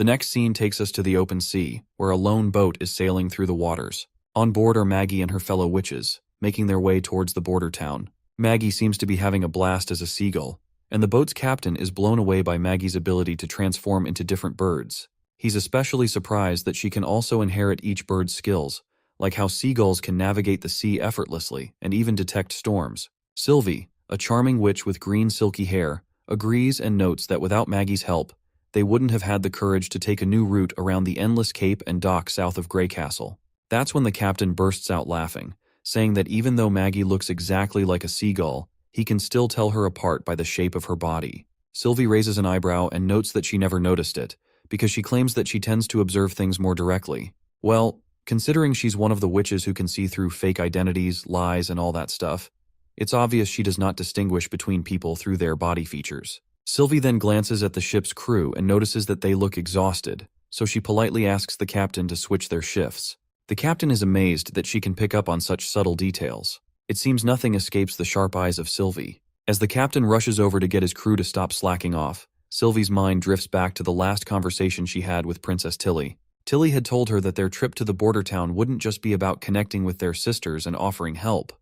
The next scene takes us to the open sea, where a lone boat is sailing through the waters. On board are Maggie and her fellow witches, making their way towards the border town. Maggie seems to be having a blast as a seagull, and the boat's captain is blown away by Maggie's ability to transform into different birds. He's especially surprised that she can also inherit each bird's skills, like how seagulls can navigate the sea effortlessly and even detect storms. Sylvie, a charming witch with green silky hair, agrees and notes that without Maggie's help, they wouldn't have had the courage to take a new route around the endless cape and dock south of Grey Castle. That's when the captain bursts out laughing, saying that even though Maggie looks exactly like a seagull, he can still tell her apart by the shape of her body. Sylvie raises an eyebrow and notes that she never noticed it, because she claims that she tends to observe things more directly. Well, considering she's one of the witches who can see through fake identities, lies, and all that stuff, it's obvious she does not distinguish between people through their body features. Sylvie then glances at the ship's crew and notices that they look exhausted, so she politely asks the captain to switch their shifts. The captain is amazed that she can pick up on such subtle details. It seems nothing escapes the sharp eyes of Sylvie. As the captain rushes over to get his crew to stop slacking off, Sylvie's mind drifts back to the last conversation she had with Princess Tilly. Tilly had told her that their trip to the border town wouldn't just be about connecting with their sisters and offering help.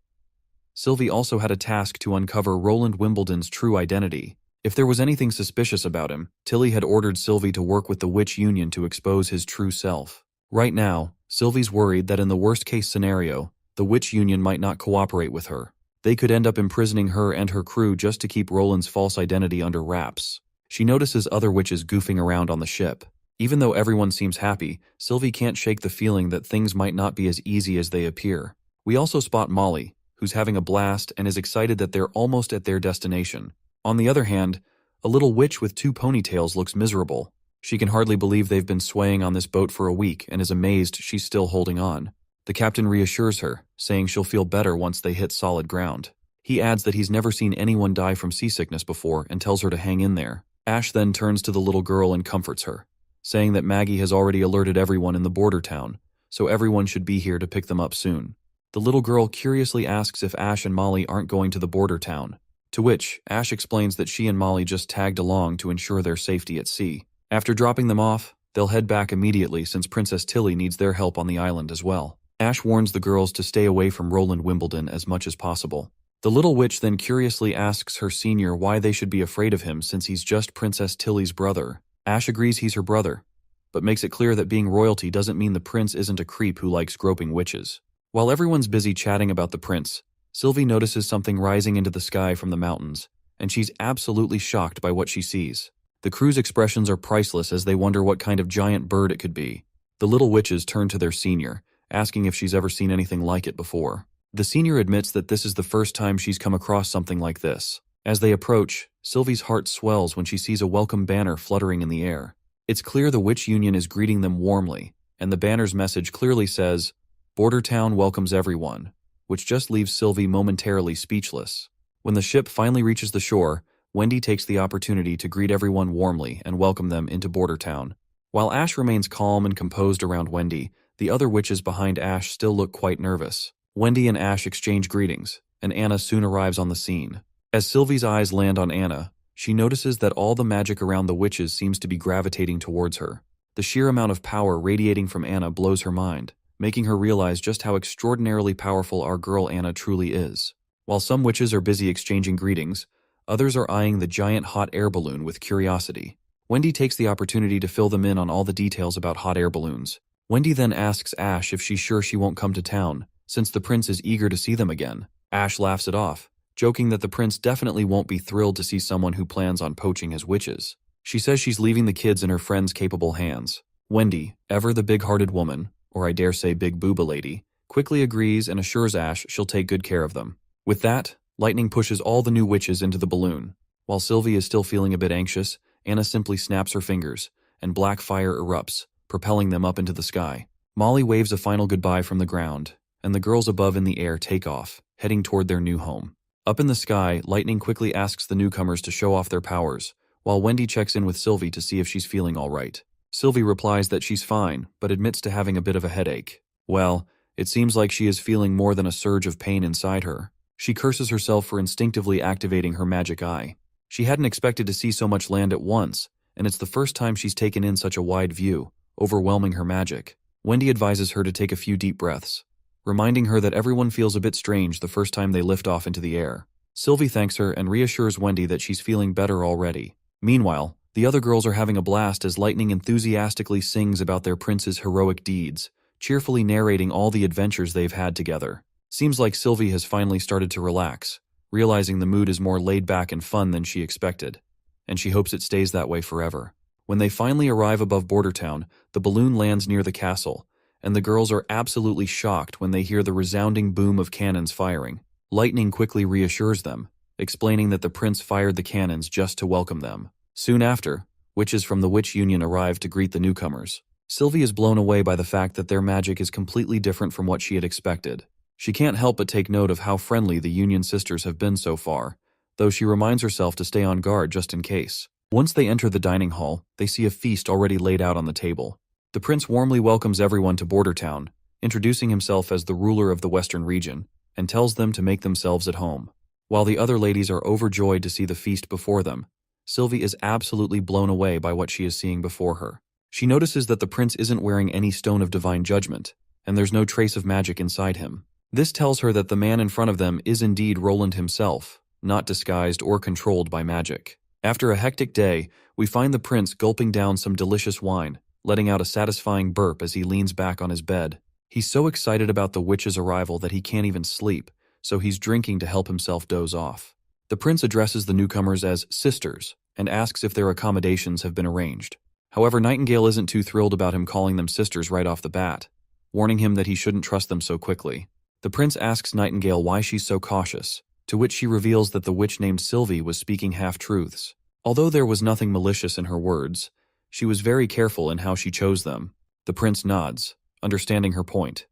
Sylvie also had a task to uncover Roland Wimbledon's true identity. If there was anything suspicious about him, Tilly had ordered Sylvie to work with the Witch Union to expose his true self. Right now, Sylvie's worried that in the worst-case scenario, the Witch Union might not cooperate with her. They could end up imprisoning her and her crew just to keep Roland's false identity under wraps. She notices other witches goofing around on the ship. Even though everyone seems happy, Sylvie can't shake the feeling that things might not be as easy as they appear. We also spot Molly, who's having a blast and is excited that they're almost at their destination. On the other hand, a little witch with 2 ponytails looks miserable. She can hardly believe they've been swaying on this boat for a week and is amazed she's still holding on. The captain reassures her, saying she'll feel better once they hit solid ground. He adds that he's never seen anyone die from seasickness before and tells her to hang in there. Ash then turns to the little girl and comforts her, saying that Maggie has already alerted everyone in the border town, so everyone should be here to pick them up soon. The little girl curiously asks if Ash and Molly aren't going to the border town, to which Ash explains that she and Molly just tagged along to ensure their safety at sea. After dropping them off, they'll head back immediately since Princess Tilly needs their help on the island as well. Ash warns the girls to stay away from Roland Wimbledon as much as possible. The little witch then curiously asks her senior why they should be afraid of him since he's just Princess Tilly's brother. Ash agrees he's her brother, but makes it clear that being royalty doesn't mean the prince isn't a creep who likes groping witches. While everyone's busy chatting about the prince, Sylvie notices something rising into the sky from the mountains, and she's absolutely shocked by what she sees. The crew's expressions are priceless as they wonder what kind of giant bird it could be. The little witches turn to their senior, asking if she's ever seen anything like it before. The senior admits that this is the first time she's come across something like this. As they approach, Sylvie's heart swells when she sees a welcome banner fluttering in the air. It's clear the Witch Union is greeting them warmly, and the banner's message clearly says, "Border Town welcomes everyone," which just leaves Sylvie momentarily speechless. When the ship finally reaches the shore, Wendy takes the opportunity to greet everyone warmly and welcome them into Border Town. While Ash remains calm and composed around Wendy, the other witches behind Ash still look quite nervous. Wendy and Ash exchange greetings, and Anna soon arrives on the scene. As Sylvie's eyes land on Anna, she notices that all the magic around the witches seems to be gravitating towards her. The sheer amount of power radiating from Anna blows her mind, making her realize just how extraordinarily powerful our girl Anna truly is. While some witches are busy exchanging greetings, others are eyeing the giant hot air balloon with curiosity. Wendy takes the opportunity to fill them in on all the details about hot air balloons. Wendy then asks Ash if she's sure she won't come to town, since the prince is eager to see them again. Ash laughs it off, joking that the prince definitely won't be thrilled to see someone who plans on poaching his witches. She says she's leaving the kids in her friend's capable hands. Wendy, ever the big-hearted woman, or I dare say big booba lady, quickly agrees and assures Ash she'll take good care of them. With that, lightning pushes all the new witches into the balloon. While Sylvie is still feeling a bit anxious, Anna simply snaps her fingers, and black fire erupts, propelling them up into the sky. Molly waves a final goodbye from the ground, and the girls above in the air take off, heading toward their new home. Up in the sky, Lightning quickly asks the newcomers to show off their powers, while Wendy checks in with Sylvie to see if she's feeling all right. Sylvie replies that she's fine, but admits to having a bit of a headache. Well, it seems like she is feeling more than a surge of pain inside her. She curses herself for instinctively activating her magic eye. She hadn't expected to see so much land at once, and it's the first time she's taken in such a wide view, overwhelming her magic. Wendy advises her to take a few deep breaths, reminding her that everyone feels a bit strange the first time they lift off into the air. Sylvie thanks her and reassures Wendy that she's feeling better already. Meanwhile, the other girls are having a blast as Lightning enthusiastically sings about their prince's heroic deeds, cheerfully narrating all the adventures they've had together. Seems like Sylvie has finally started to relax, realizing the mood is more laid back and fun than she expected, and she hopes it stays that way forever. When they finally arrive above Border Town, the balloon lands near the castle, and the girls are absolutely shocked when they hear the resounding boom of cannons firing. Lightning quickly reassures them, explaining that the prince fired the cannons just to welcome them. Soon after, witches from the Witch Union arrive to greet the newcomers. Sylvie is blown away by the fact that their magic is completely different from what she had expected. She can't help but take note of how friendly the Union sisters have been so far, though she reminds herself to stay on guard just in case. Once they enter the dining hall, they see a feast already laid out on the table. The prince warmly welcomes everyone to Border Town, introducing himself as the ruler of the Western region, and tells them to make themselves at home. While the other ladies are overjoyed to see the feast before them, Sylvie is absolutely blown away by what she is seeing before her. She notices that the prince isn't wearing any stone of divine judgment, and there's no trace of magic inside him. This tells her that the man in front of them is indeed Roland himself, not disguised or controlled by magic. After a hectic day, we find the prince gulping down some delicious wine, letting out a satisfying burp as he leans back on his bed. He's so excited about the witch's arrival that he can't even sleep, so he's drinking to help himself doze off. The prince addresses the newcomers as sisters and asks if their accommodations have been arranged. However, Nightingale isn't too thrilled about him calling them sisters right off the bat, warning him that he shouldn't trust them so quickly. The prince asks Nightingale why she's so cautious, to which she reveals that the witch named Sylvie was speaking half-truths. Although there was nothing malicious in her words, she was very careful in how she chose them. The prince nods, understanding her point.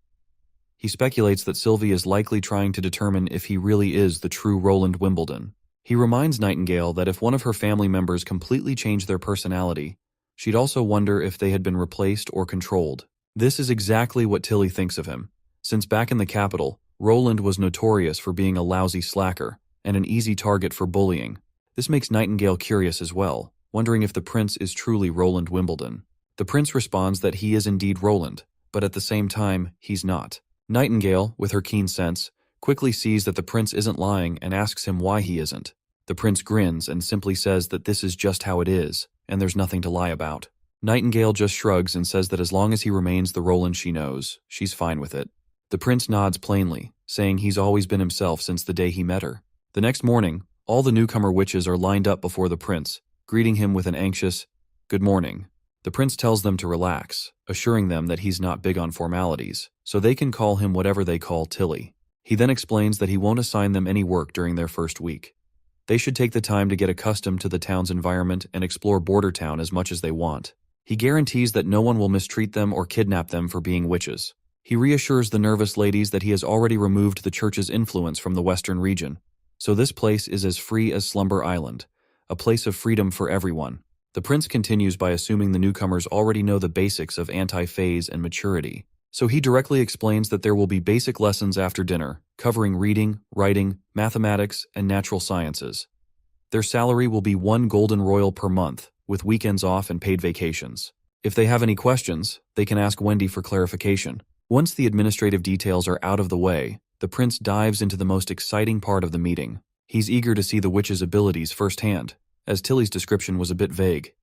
He speculates that Sylvie is likely trying to determine if he really is the true Roland Wimbledon. He reminds Nightingale that if one of her family members completely changed their personality, she'd also wonder if they had been replaced or controlled. This is exactly what Tilly thinks of him, since back in the capital, Roland was notorious for being a lousy slacker and an easy target for bullying. This makes Nightingale curious as well, wondering if the prince is truly Roland Wimbledon. The prince responds that he is indeed Roland, but at the same time, he's not. Nightingale, with her keen sense, quickly sees that the prince isn't lying and asks him why he isn't. The prince grins and simply says that this is just how it is, and there's nothing to lie about. Nightingale just shrugs and says that as long as he remains the Roland she knows, she's fine with it. The prince nods plainly, saying he's always been himself since the day he met her. The next morning, all the newcomer witches are lined up before the prince, greeting him with an anxious, "Good morning." The prince tells them to relax, assuring them that he's not big on formalities, so they can call him whatever they call Tilly. He then explains that he won't assign them any work during their first week. They should take the time to get accustomed to the town's environment and explore Border Town as much as they want. He guarantees that no one will mistreat them or kidnap them for being witches. He reassures the nervous ladies that he has already removed the church's influence from the western region, so this place is as free as Slumber Island, a place of freedom for everyone. The prince continues by assuming the newcomers already know the basics of anti-phase and maturity, so he directly explains that there will be basic lessons after dinner, covering reading, writing, mathematics, and natural sciences. Their salary will be 1 golden royal per month, with weekends off and paid vacations. If they have any questions, they can ask Wendy for clarification. Once the administrative details are out of the way, the prince dives into the most exciting part of the meeting. He's eager to see the witch's abilities firsthand, as Tilly's description was a bit vague.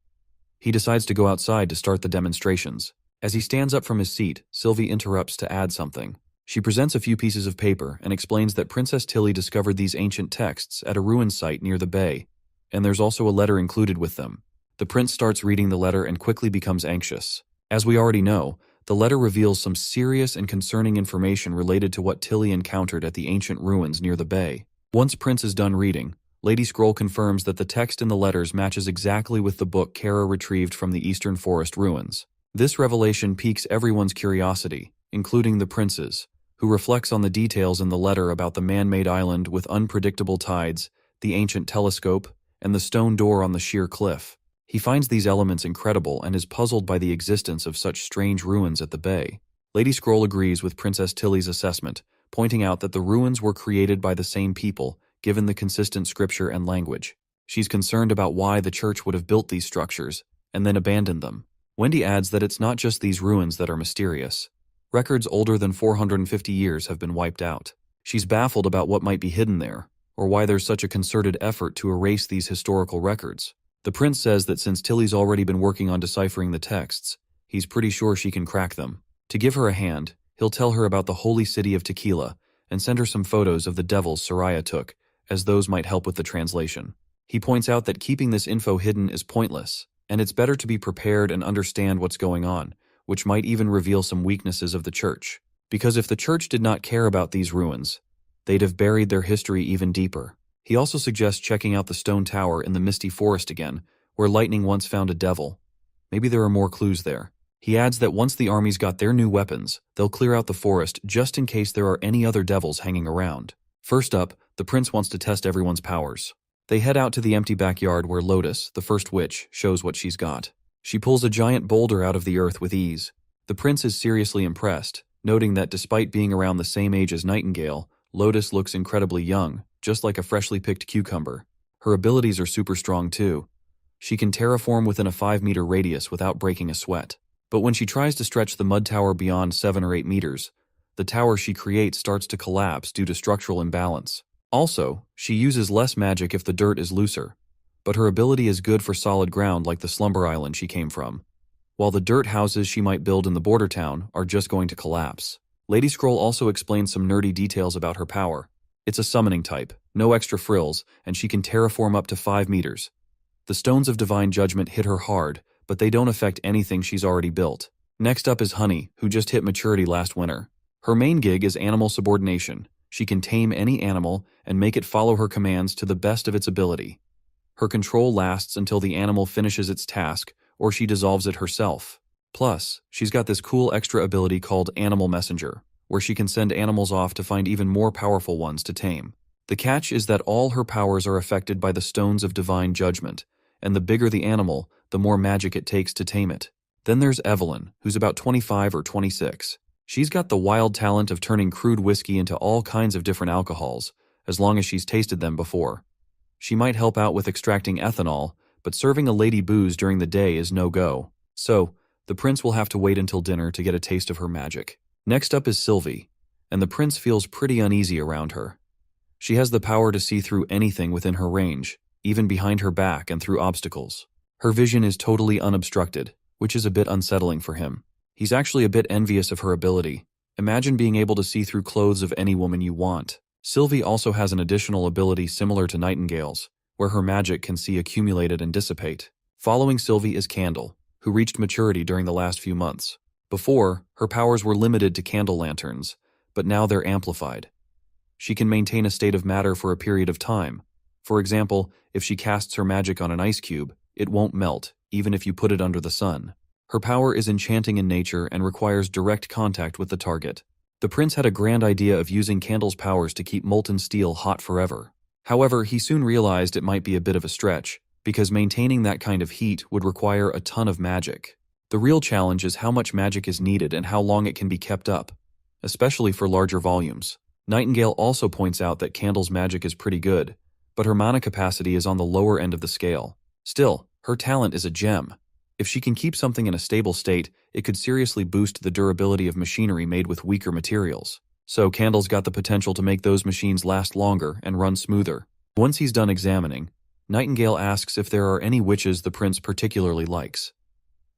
He decides to go outside to start the demonstrations. As he stands up from his seat, Sylvie interrupts to add something. She presents a few pieces of paper and explains that Princess Tilly discovered these ancient texts at a ruin site near the bay, and there's also a letter included with them. The prince starts reading the letter and quickly becomes anxious. As we already know, the letter reveals some serious and concerning information related to what Tilly encountered at the ancient ruins near the bay. Once Prince is done reading, Lady Scroll confirms that the text in the letters matches exactly with the book Kara retrieved from the Eastern Forest ruins. This revelation piques everyone's curiosity, including the prince's, who reflects on the details in the letter about the man-made island with unpredictable tides, the ancient telescope, and the stone door on the sheer cliff. He finds these elements incredible and is puzzled by the existence of such strange ruins at the bay. Lady Scroll agrees with Princess Tilly's assessment, pointing out that the ruins were created by the same people, given the consistent scripture and language. She's concerned about why the church would have built these structures and then abandoned them. Wendy adds that it's not just these ruins that are mysterious. Records older than 450 years have been wiped out. She's baffled about what might be hidden there, or why there's such a concerted effort to erase these historical records. The prince says that since Tilly's already been working on deciphering the texts, he's pretty sure she can crack them. To give her a hand, he'll tell her about the holy city of Tequila and send her some photos of the devils Soraya took, as those might help with the translation. He points out that keeping this info hidden is pointless, and it's better to be prepared and understand what's going on, which might even reveal some weaknesses of the church. Because if the church did not care about these ruins, they'd have buried their history even deeper. He also suggests checking out the stone tower in the misty forest again, where lightning once found a devil. Maybe there are more clues there. He adds that once the armies got their new weapons, they'll clear out the forest just in case there are any other devils hanging around. First up, the prince wants to test everyone's powers. They head out to the empty backyard where Lotus, the first witch, shows what she's got. She pulls a giant boulder out of the earth with ease. The prince is seriously impressed, noting that despite being around the same age as Nightingale, Lotus looks incredibly young, just like a freshly picked cucumber. Her abilities are super strong too. She can terraform within a 5-meter radius without breaking a sweat. But when she tries to stretch the mud tower beyond 7 or 8 meters, the tower she creates starts to collapse due to structural imbalance. Also, she uses less magic if the dirt is looser, but her ability is good for solid ground like the slumber island she came from, while the dirt houses she might build in the border town are just going to collapse. Lady Scroll also explains some nerdy details about her power. It's a summoning type, no extra frills, and she can terraform up to 5 meters. The stones of divine judgment hit her hard, but they don't affect anything she's already built. Next up is Honey, who just hit maturity last winter. Her main gig is animal subordination. She can tame any animal and make it follow her commands to the best of its ability. Her control lasts until the animal finishes its task, or she dissolves it herself. Plus, she's got this cool extra ability called Animal Messenger, where she can send animals off to find even more powerful ones to tame. The catch is that all her powers are affected by the stones of divine judgment, and the bigger the animal, the more magic it takes to tame it. Then there's Evelyn, who's about 25 or 26. She's got the wild talent of turning crude whiskey into all kinds of different alcohols, as long as she's tasted them before. She might help out with extracting ethanol, but serving a lady booze during the day is no-go. So, the prince will have to wait until dinner to get a taste of her magic. Next up is Sylvie, and the prince feels pretty uneasy around her. She has the power to see through anything within her range, even behind her back and through obstacles. Her vision is totally unobstructed, which is a bit unsettling for him. He's actually a bit envious of her ability. Imagine being able to see through clothes of any woman you want. Sylvie also has an additional ability similar to Nightingale's, where her magic can see accumulated and dissipate. Following Sylvie is Candle, who reached maturity during the last few months. Before, her powers were limited to candle lanterns, but now they're amplified. She can maintain a state of matter for a period of time. For example, if she casts her magic on an ice cube, it won't melt, even if you put it under the sun. Her power is enchanting in nature and requires direct contact with the target. The prince had a grand idea of using Candle's powers to keep molten steel hot forever. However, he soon realized it might be a bit of a stretch, because maintaining that kind of heat would require a ton of magic. The real challenge is how much magic is needed and how long it can be kept up, especially for larger volumes. Nightingale also points out that Candle's magic is pretty good, but her mana capacity is on the lower end of the scale. Still, her talent is a gem. If she can keep something in a stable state, it could seriously boost the durability of machinery made with weaker materials. So Candle's got the potential to make those machines last longer and run smoother. Once he's done examining, Nightingale asks if there are any witches the prince particularly likes.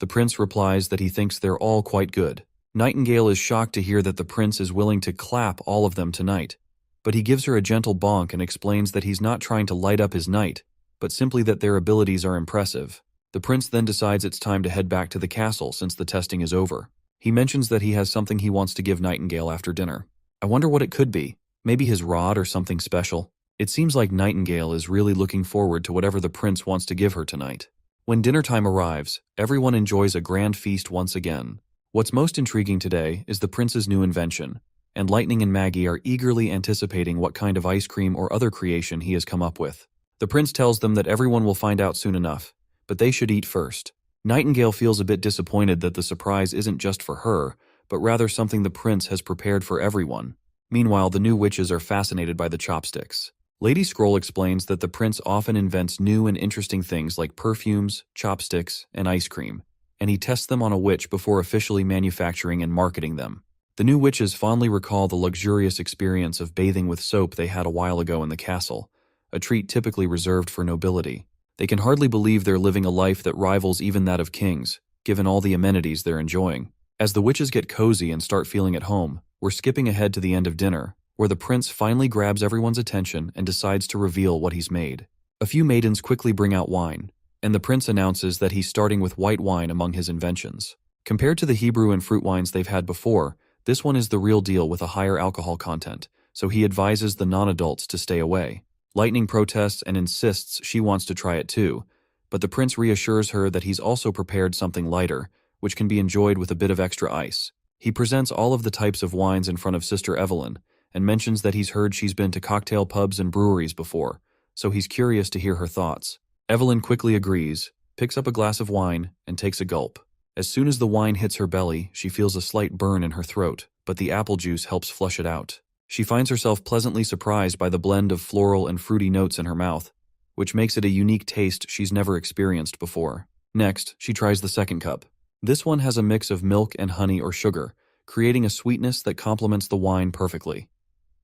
The prince replies that he thinks they're all quite good. Nightingale is shocked to hear that the prince is willing to clap all of them tonight, but he gives her a gentle bonk and explains that he's not trying to light up his night, but simply that their abilities are impressive. The prince then decides it's time to head back to the castle since the testing is over. He mentions that he has something he wants to give Nightingale after dinner. I wonder what it could be. Maybe his rod or something special. It seems like Nightingale is really looking forward to whatever the prince wants to give her tonight. When dinner time arrives, everyone enjoys a grand feast once again. What's most intriguing today is the prince's new invention, and Lightning and Maggie are eagerly anticipating what kind of ice cream or other creation he has come up with. The prince tells them that everyone will find out soon enough, but they should eat first. Nightingale feels a bit disappointed that the surprise isn't just for her, but rather something the prince has prepared for everyone. Meanwhile, the new witches are fascinated by the chopsticks. Lady Scroll explains that the prince often invents new and interesting things like perfumes, chopsticks, and ice cream, and he tests them on a witch before officially manufacturing and marketing them. The new witches fondly recall the luxurious experience of bathing with soap they had a while ago in the castle, a treat typically reserved for nobility. They can hardly believe they're living a life that rivals even that of kings, given all the amenities they're enjoying. As the witches get cozy and start feeling at home, we're skipping ahead to the end of dinner, where the prince finally grabs everyone's attention and decides to reveal what he's made. A few maidens quickly bring out wine, and the prince announces that he's starting with white wine among his inventions. Compared to the Hebrew and fruit wines they've had before, this one is the real deal with a higher alcohol content, so he advises the non-adults to stay away. Lightning protests and insists she wants to try it too, but the prince reassures her that he's also prepared something lighter, which can be enjoyed with a bit of extra ice. He presents all of the types of wines in front of Sister Evelyn, and mentions that he's heard she's been to cocktail pubs and breweries before, so he's curious to hear her thoughts. Evelyn quickly agrees, picks up a glass of wine, and takes a gulp. As soon as the wine hits her belly, she feels a slight burn in her throat, but the apple juice helps flush it out. She finds herself pleasantly surprised by the blend of floral and fruity notes in her mouth, which makes it a unique taste she's never experienced before. Next, she tries the second cup. This one has a mix of milk and honey or sugar, creating a sweetness that complements the wine perfectly.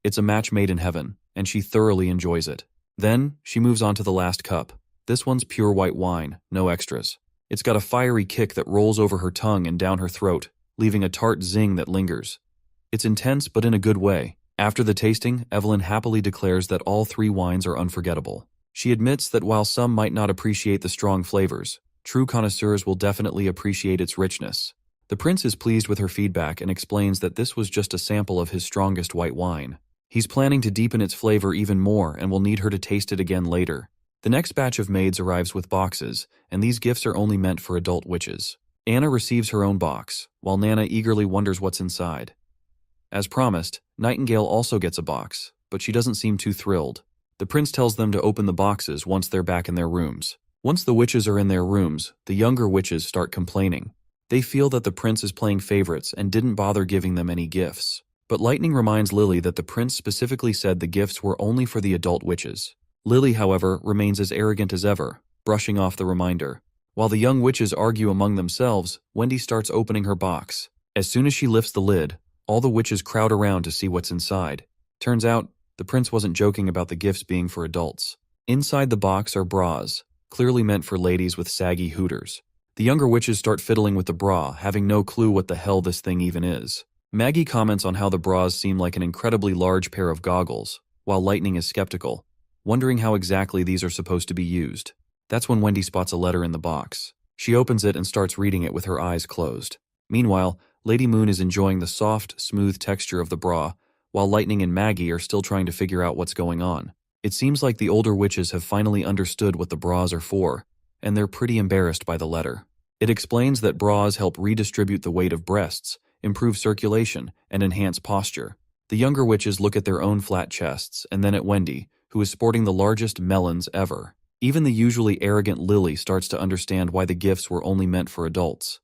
It's a match made in heaven, and she thoroughly enjoys it. Then, she moves on to the last cup. This one's pure white wine, no extras. It's got a fiery kick that rolls over her tongue and down her throat, leaving a tart zing that lingers. It's intense, but in a good way. After the tasting, Evelyn happily declares that all three wines are unforgettable. She admits that while some might not appreciate the strong flavors, true connoisseurs will definitely appreciate its richness. The prince is pleased with her feedback and explains that this was just a sample of his strongest white wine. He's planning to deepen its flavor even more and will need her to taste it again later. The next batch of maids arrives with boxes, and these gifts are only meant for adult witches. Anna receives her own box, while Nana eagerly wonders what's inside. As promised, Nightingale also gets a box, but she doesn't seem too thrilled. The prince tells them to open the boxes once they're back in their rooms. Once the witches are in their rooms, the younger witches start complaining. They feel that the prince is playing favorites and didn't bother giving them any gifts. But Lightning reminds Lily that the prince specifically said the gifts were only for the adult witches. Lily, however, remains as arrogant as ever, brushing off the reminder. While the young witches argue among themselves, Wendy starts opening her box. As soon as she lifts the lid, all the witches crowd around to see what's inside. Turns out, the prince wasn't joking about the gifts being for adults. Inside the box are bras, clearly meant for ladies with saggy hooters. The younger witches start fiddling with the bra, having no clue what the hell this thing even is. Maggie comments on how the bras seem like an incredibly large pair of goggles, while Lightning is skeptical, wondering how exactly these are supposed to be used. That's when Wendy spots a letter in the box. She opens it and starts reading it with her eyes closed. Meanwhile, Lady Moon is enjoying the soft, smooth texture of the bra, while Lightning and Maggie are still trying to figure out what's going on. It seems like the older witches have finally understood what the bras are for, and they're pretty embarrassed by the letter. It explains that bras help redistribute the weight of breasts, improve circulation, and enhance posture. The younger witches look at their own flat chests, and then at Wendy, who is sporting the largest melons ever. Even the usually arrogant Lily starts to understand why the gifts were only meant for adults.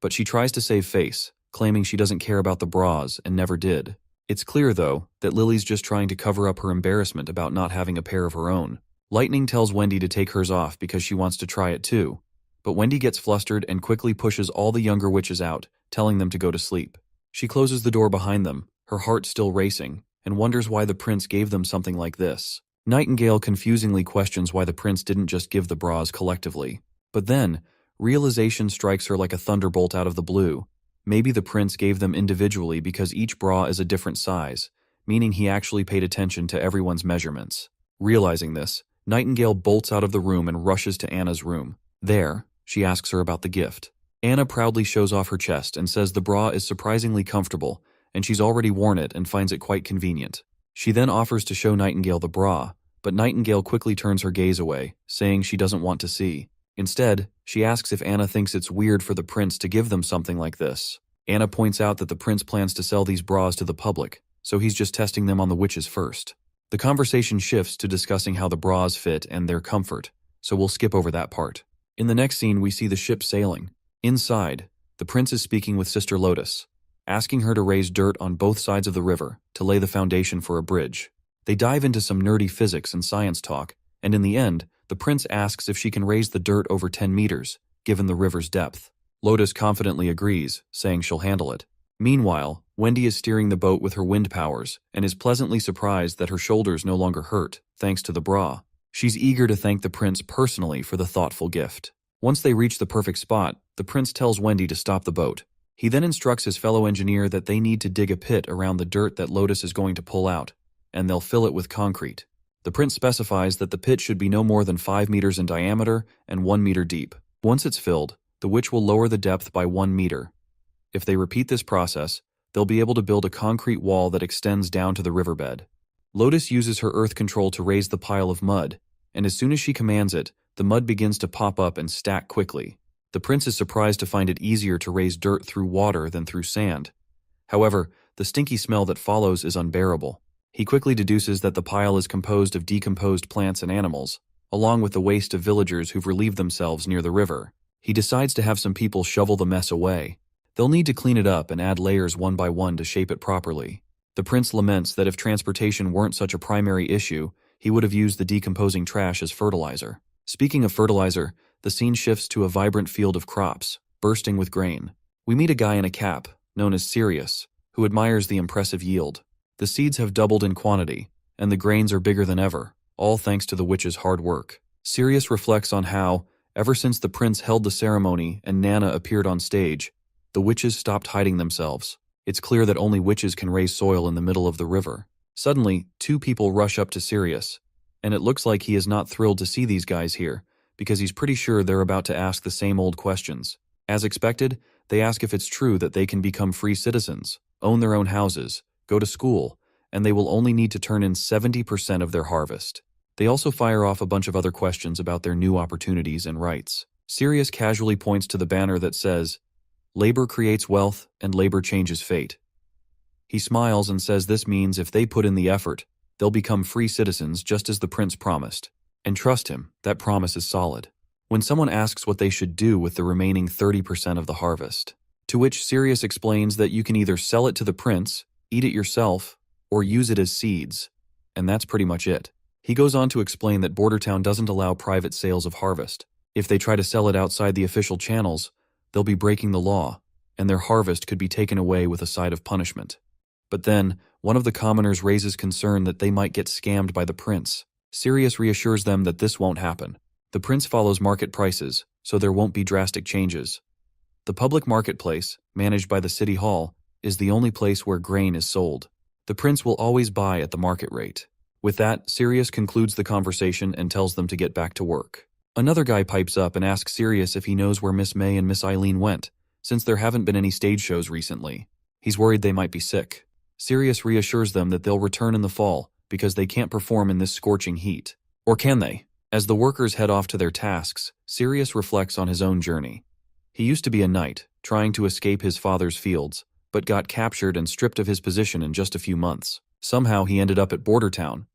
But she tries to save face, claiming she doesn't care about the bras and never did. It's clear, though, that Lily's just trying to cover up her embarrassment about not having a pair of her own. Lightning tells Wendy to take hers off because she wants to try it too, but Wendy gets flustered and quickly pushes all the younger witches out, telling them to go to sleep. She closes the door behind them, her heart still racing, and wonders why the prince gave them something like this. Nightingale confusingly questions why the prince didn't just give the bras collectively. But then, realization strikes her like a thunderbolt out of the blue. Maybe the prince gave them individually because each bra is a different size, meaning he actually paid attention to everyone's measurements. Realizing this, Nightingale bolts out of the room and rushes to Anna's room. There, she asks her about the gift. Anna proudly shows off her chest and says the bra is surprisingly comfortable, and she's already worn it and finds it quite convenient. She then offers to show Nightingale the bra, but Nightingale quickly turns her gaze away, saying she doesn't want to see. Instead, she asks if Anna thinks it's weird for the prince to give them something like this. Anna points out that the prince plans to sell these bras to the public, so he's just testing them on the witches first. The conversation shifts to discussing how the bras fit and their comfort, so we'll skip over that part. In the next scene, we see the ship sailing. Inside, the prince is speaking with Sister Lotus, asking her to raise dirt on both sides of the river to lay the foundation for a bridge. They dive into some nerdy physics and science talk, and in the end, the prince asks if she can raise the dirt over 10 meters, given the river's depth. Lotus confidently agrees, saying she'll handle it. Meanwhile, Wendy is steering the boat with her wind powers and is pleasantly surprised that her shoulders no longer hurt, thanks to the bra. She's eager to thank the prince personally for the thoughtful gift. Once they reach the perfect spot, the prince tells Wendy to stop the boat. He then instructs his fellow engineer that they need to dig a pit around the dirt that Lotus is going to pull out, and they'll fill it with concrete. The prince specifies that the pit should be no more than 5 meters in diameter and 1 meter deep. Once it's filled, the witch will lower the depth by 1 meter. If they repeat this process, they'll be able to build a concrete wall that extends down to the riverbed. Lotus uses her earth control to raise the pile of mud, and as soon as she commands it, the mud begins to pop up and stack quickly. The prince is surprised to find it easier to raise dirt through water than through sand. However, the stinky smell that follows is unbearable. He quickly deduces that the pile is composed of decomposed plants and animals, along with the waste of villagers who've relieved themselves near the river. He decides to have some people shovel the mess away. They'll need to clean it up and add layers one by one to shape it properly. The prince laments that if transportation weren't such a primary issue, he would have used the decomposing trash as fertilizer. Speaking of fertilizer, the scene shifts to a vibrant field of crops, bursting with grain. We meet a guy in a cap, known as Sirius, who admires the impressive yield. The seeds have doubled in quantity, and the grains are bigger than ever, all thanks to the witch's hard work. Sirius reflects on how, ever since the prince held the ceremony and Nana appeared on stage, the witches stopped hiding themselves. It's clear that only witches can raise soil in the middle of the river. Suddenly, 2 people rush up to Sirius, and it looks like he is not thrilled to see these guys here, because he's pretty sure they're about to ask the same old questions. As expected, they ask if it's true that they can become free citizens, own their own houses, go to school, and they will only need to turn in 70% of their harvest. They also fire off a bunch of other questions about their new opportunities and rights. Sirius casually points to the banner that says, "Labor creates wealth, and labor changes fate." He smiles and says this means if they put in the effort, they'll become free citizens just as the prince promised. And trust him, that promise is solid. When someone asks what they should do with the remaining 30% of the harvest, to which Sirius explains that you can either sell it to the prince, eat it yourself, or use it as seeds. And that's pretty much it. He goes on to explain that Bordertown doesn't allow private sales of harvest. If they try to sell it outside the official channels, they'll be breaking the law, and their harvest could be taken away with a side of punishment. But then, one of the commoners raises concern that they might get scammed by the prince. Sirius reassures them that this won't happen. The prince follows market prices, so there won't be drastic changes. The public marketplace, managed by the city hall, is the only place where grain is sold. The prince will always buy at the market rate. With that, Sirius concludes the conversation and tells them to get back to work. Another guy pipes up and asks Sirius if he knows where Miss May and Miss Eileen went, since there haven't been any stage shows recently. He's worried they might be sick. Sirius reassures them that they'll return in the fall because they can't perform in this scorching heat. Or can they? As the workers head off to their tasks, Sirius reflects on his own journey. He used to be a knight, trying to escape his father's fields, but got captured and stripped of his position in just a few months. Somehow he ended up at Bordertown.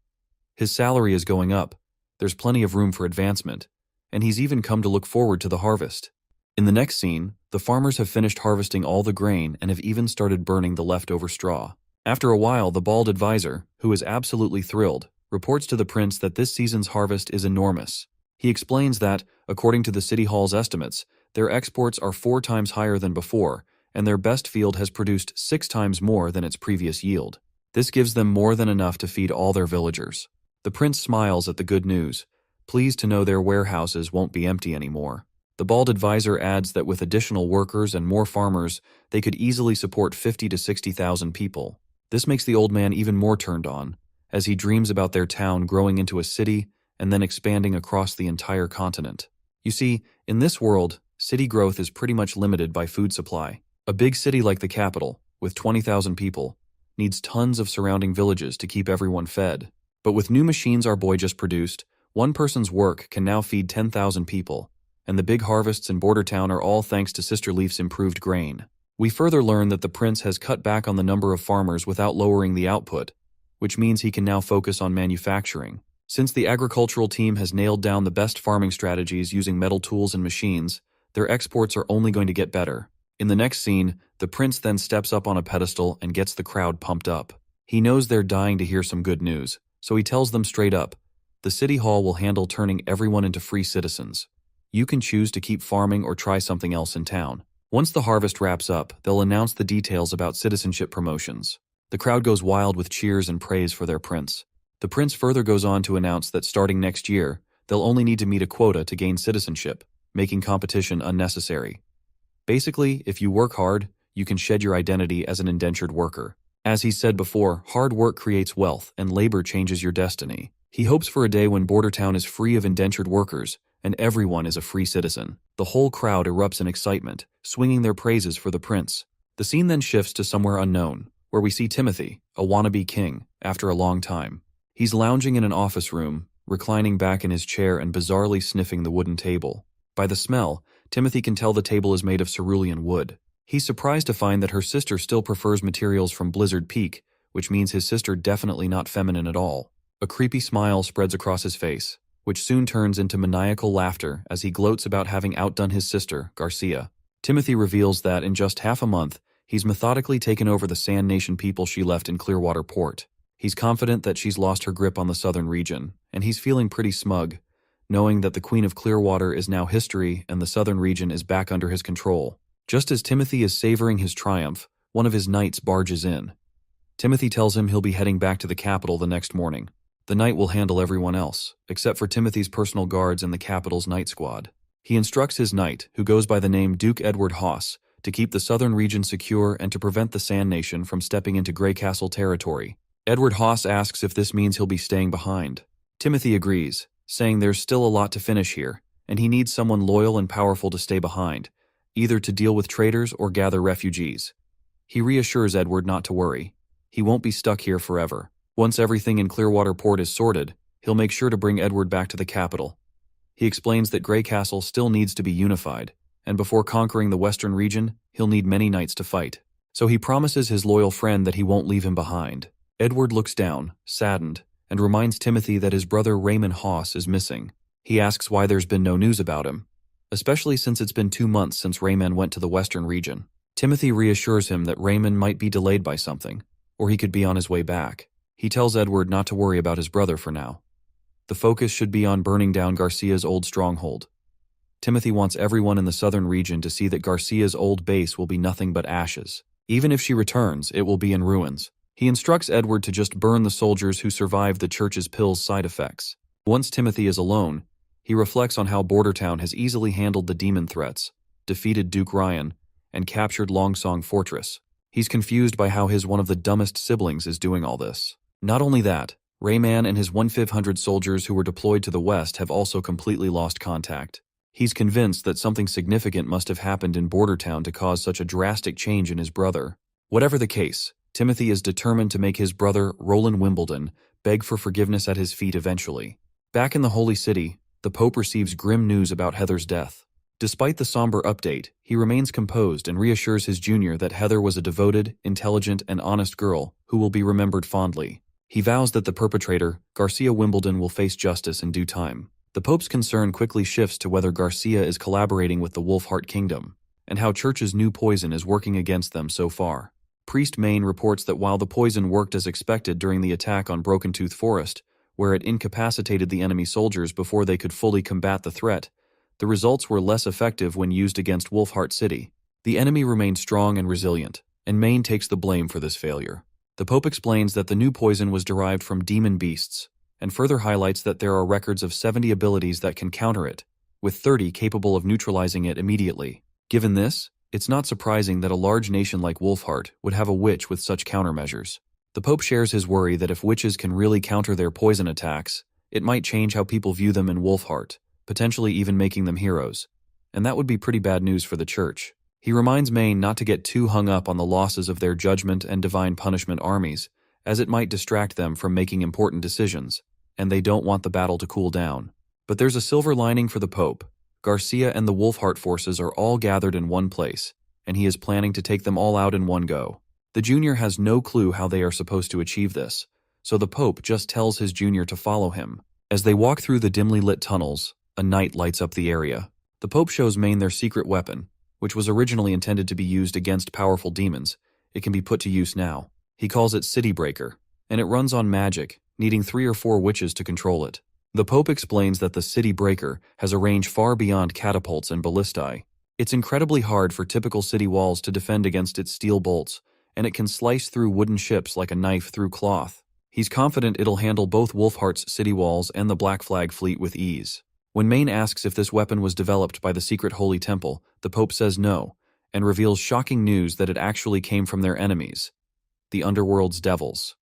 His salary is going up, there's plenty of room for advancement, and he's even come to look forward to the harvest. In the next scene, the farmers have finished harvesting all the grain and have even started burning the leftover straw. After a while, the bald advisor, who is absolutely thrilled, reports to the prince that this season's harvest is enormous. He explains that, according to the city hall's estimates, their exports are 4 times higher than before, and their best field has produced 6 times more than its previous yield. This gives them more than enough to feed all their villagers. The prince smiles at the good news, pleased to know their warehouses won't be empty anymore. The bald advisor adds that with additional workers and more farmers, they could easily support 50 to 60,000 people. This makes the old man even more turned on, as he dreams about their town growing into a city and then expanding across the entire continent. You see, in this world, city growth is pretty much limited by food supply. A big city like the capital, with 20,000 people, needs tons of surrounding villages to keep everyone fed. But with new machines our boy just produced, one person's work can now feed 10,000 people, and the big harvests in Bordertown are all thanks to Sister Leaf's improved grain. We further learn that the prince has cut back on the number of farmers without lowering the output, which means he can now focus on manufacturing. Since the agricultural team has nailed down the best farming strategies using metal tools and machines, their exports are only going to get better. In the next scene, the prince then steps up on a pedestal and gets the crowd pumped up. He knows they're dying to hear some good news, So he tells them straight up, the city hall will handle turning everyone into free citizens. You can choose to keep farming or try something else in town. Once the harvest wraps up, they'll announce the details about citizenship promotions. The crowd goes wild with cheers and praise for their prince. The prince further goes on to announce that starting next year, they'll only need to meet a quota to gain citizenship, making competition unnecessary. Basically, if you work hard, you can shed your identity as an indentured worker. As he said before, hard work creates wealth and labor changes your destiny. He hopes for a day when Border Town is free of indentured workers and everyone is a free citizen. The whole crowd erupts in excitement, swinging their praises for the prince. The scene then shifts to somewhere unknown, where we see Timothy, a wannabe king, after a long time. He's lounging in an office room, reclining back in his chair and bizarrely sniffing the wooden table. By the smell, Timothy can tell the table is made of cerulean wood. He's surprised to find that her sister still prefers materials from Blizzard Peak, which means his sister definitely not feminine at all. A creepy smile spreads across his face, which soon turns into maniacal laughter as he gloats about having outdone his sister, Garcia. Timothy reveals that in just half a month, he's methodically taken over the Sand Nation people she left in Clearwater Port. He's confident that she's lost her grip on the southern region, and he's feeling pretty smug, knowing that the Queen of Clearwater is now history and the southern region is back under his control. Just as Timothy is savoring his triumph, one of his knights barges in. Timothy tells him he'll be heading back to the capital the next morning. The knight will handle everyone else, except for Timothy's personal guards and the capital's night squad. He instructs his knight, who goes by the name Duke Edward Haas, to keep the southern region secure and to prevent the Sand Nation from stepping into Grey Castle territory. Edward Haas asks if this means he'll be staying behind. Timothy agrees, saying there's still a lot to finish here, and he needs someone loyal and powerful to stay behind, either to deal with traitors or gather refugees. He reassures Edward not to worry. He won't be stuck here forever. Once everything in Clearwater Port is sorted, he'll make sure to bring Edward back to the capital. He explains that Grey Castle still needs to be unified, and before conquering the western region, he'll need many knights to fight. So he promises his loyal friend that he won't leave him behind. Edward looks down, saddened, and reminds Timothy that his brother Raymond Haas is missing. He asks why there's been no news about him, especially since it's been 2 months since Raymond went to the western region. Timothy reassures him that Raymond might be delayed by something, or he could be on his way back. He tells Edward not to worry about his brother for now. The focus should be on burning down Garcia's old stronghold. Timothy wants everyone in the southern region to see that Garcia's old base will be nothing but ashes. Even if she returns, it will be in ruins. He instructs Edward to just burn the soldiers who survived the church's pill's side effects. Once Timothy is alone, he reflects on how Bordertown has easily handled the demon threats, defeated Duke Ryan, and captured Longsong Fortress. He's confused by how one of the dumbest siblings is doing all this. Not only that, Rayman and his 1/500 soldiers who were deployed to the west have also completely lost contact. He's convinced that something significant must have happened in Bordertown to cause such a drastic change in his brother. Whatever the case, Timothy is determined to make his brother, Roland Wimbledon, beg for forgiveness at his feet eventually. Back in the Holy City, the Pope receives grim news about Heather's death. Despite the somber update, he remains composed and reassures his junior that Heather was a devoted, intelligent, and honest girl who will be remembered fondly. He vows that the perpetrator, Garcia Wimbledon, will face justice in due time. The Pope's concern quickly shifts to whether Garcia is collaborating with the Wolfheart Kingdom, and how Church's new poison is working against them so far. Priest Maine reports that while the poison worked as expected during the attack on Broken Tooth Forest, where it incapacitated the enemy soldiers before they could fully combat the threat, the results were less effective when used against Wolfheart City. The enemy remained strong and resilient, and Maine takes the blame for this failure. The Pope explains that the new poison was derived from demon beasts, and further highlights that there are records of 70 abilities that can counter it, with 30 capable of neutralizing it immediately. Given this, it's not surprising that a large nation like Wolfheart would have a witch with such countermeasures. The Pope shares his worry that if witches can really counter their poison attacks, it might change how people view them in Wolfheart, potentially even making them heroes. And that would be pretty bad news for the Church. He reminds Maine not to get too hung up on the losses of their judgment and divine punishment armies, as it might distract them from making important decisions, and they don't want the battle to cool down. But there's a silver lining for the Pope. Garcia and the Wolfheart forces are all gathered in one place, and he is planning to take them all out in one go. The junior has no clue how they are supposed to achieve this, so the Pope just tells his junior to follow him. As they walk through the dimly lit tunnels, a night lights up the area. The Pope shows Maine their secret weapon, which was originally intended to be used against powerful demons. It can be put to use now. He calls it City Breaker, and it runs on magic, needing 3 or 4 witches to control it. The Pope explains that the city breaker has a range far beyond catapults and ballistae. It's incredibly hard for typical city walls to defend against its steel bolts, and it can slice through wooden ships like a knife through cloth. He's confident it'll handle both Wolfheart's city walls and the Black Flag fleet with ease. When Maine asks if this weapon was developed by the secret Holy Temple, the Pope says no, and reveals shocking news that it actually came from their enemies, the Underworld's devils.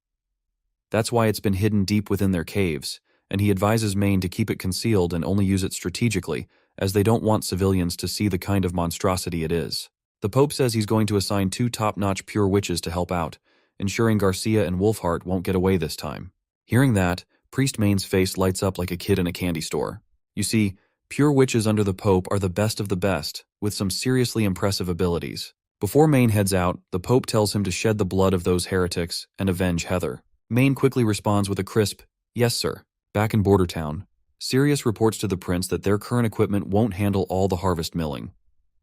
That's why it's been hidden deep within their caves, and he advises Maine to keep it concealed and only use it strategically, as they don't want civilians to see the kind of monstrosity it is. The Pope says he's going to assign 2 top-notch pure witches to help out, ensuring Garcia and Wolfheart won't get away this time. Hearing that, Priest Maine's face lights up like a kid in a candy store. You see, pure witches under the Pope are the best of the best, with some seriously impressive abilities. Before Maine heads out, the Pope tells him to shed the blood of those heretics and avenge Heather. Maine quickly responds with a crisp, "Yes, sir." Back in Bordertown, Sirius reports to the prince that their current equipment won't handle all the harvest milling.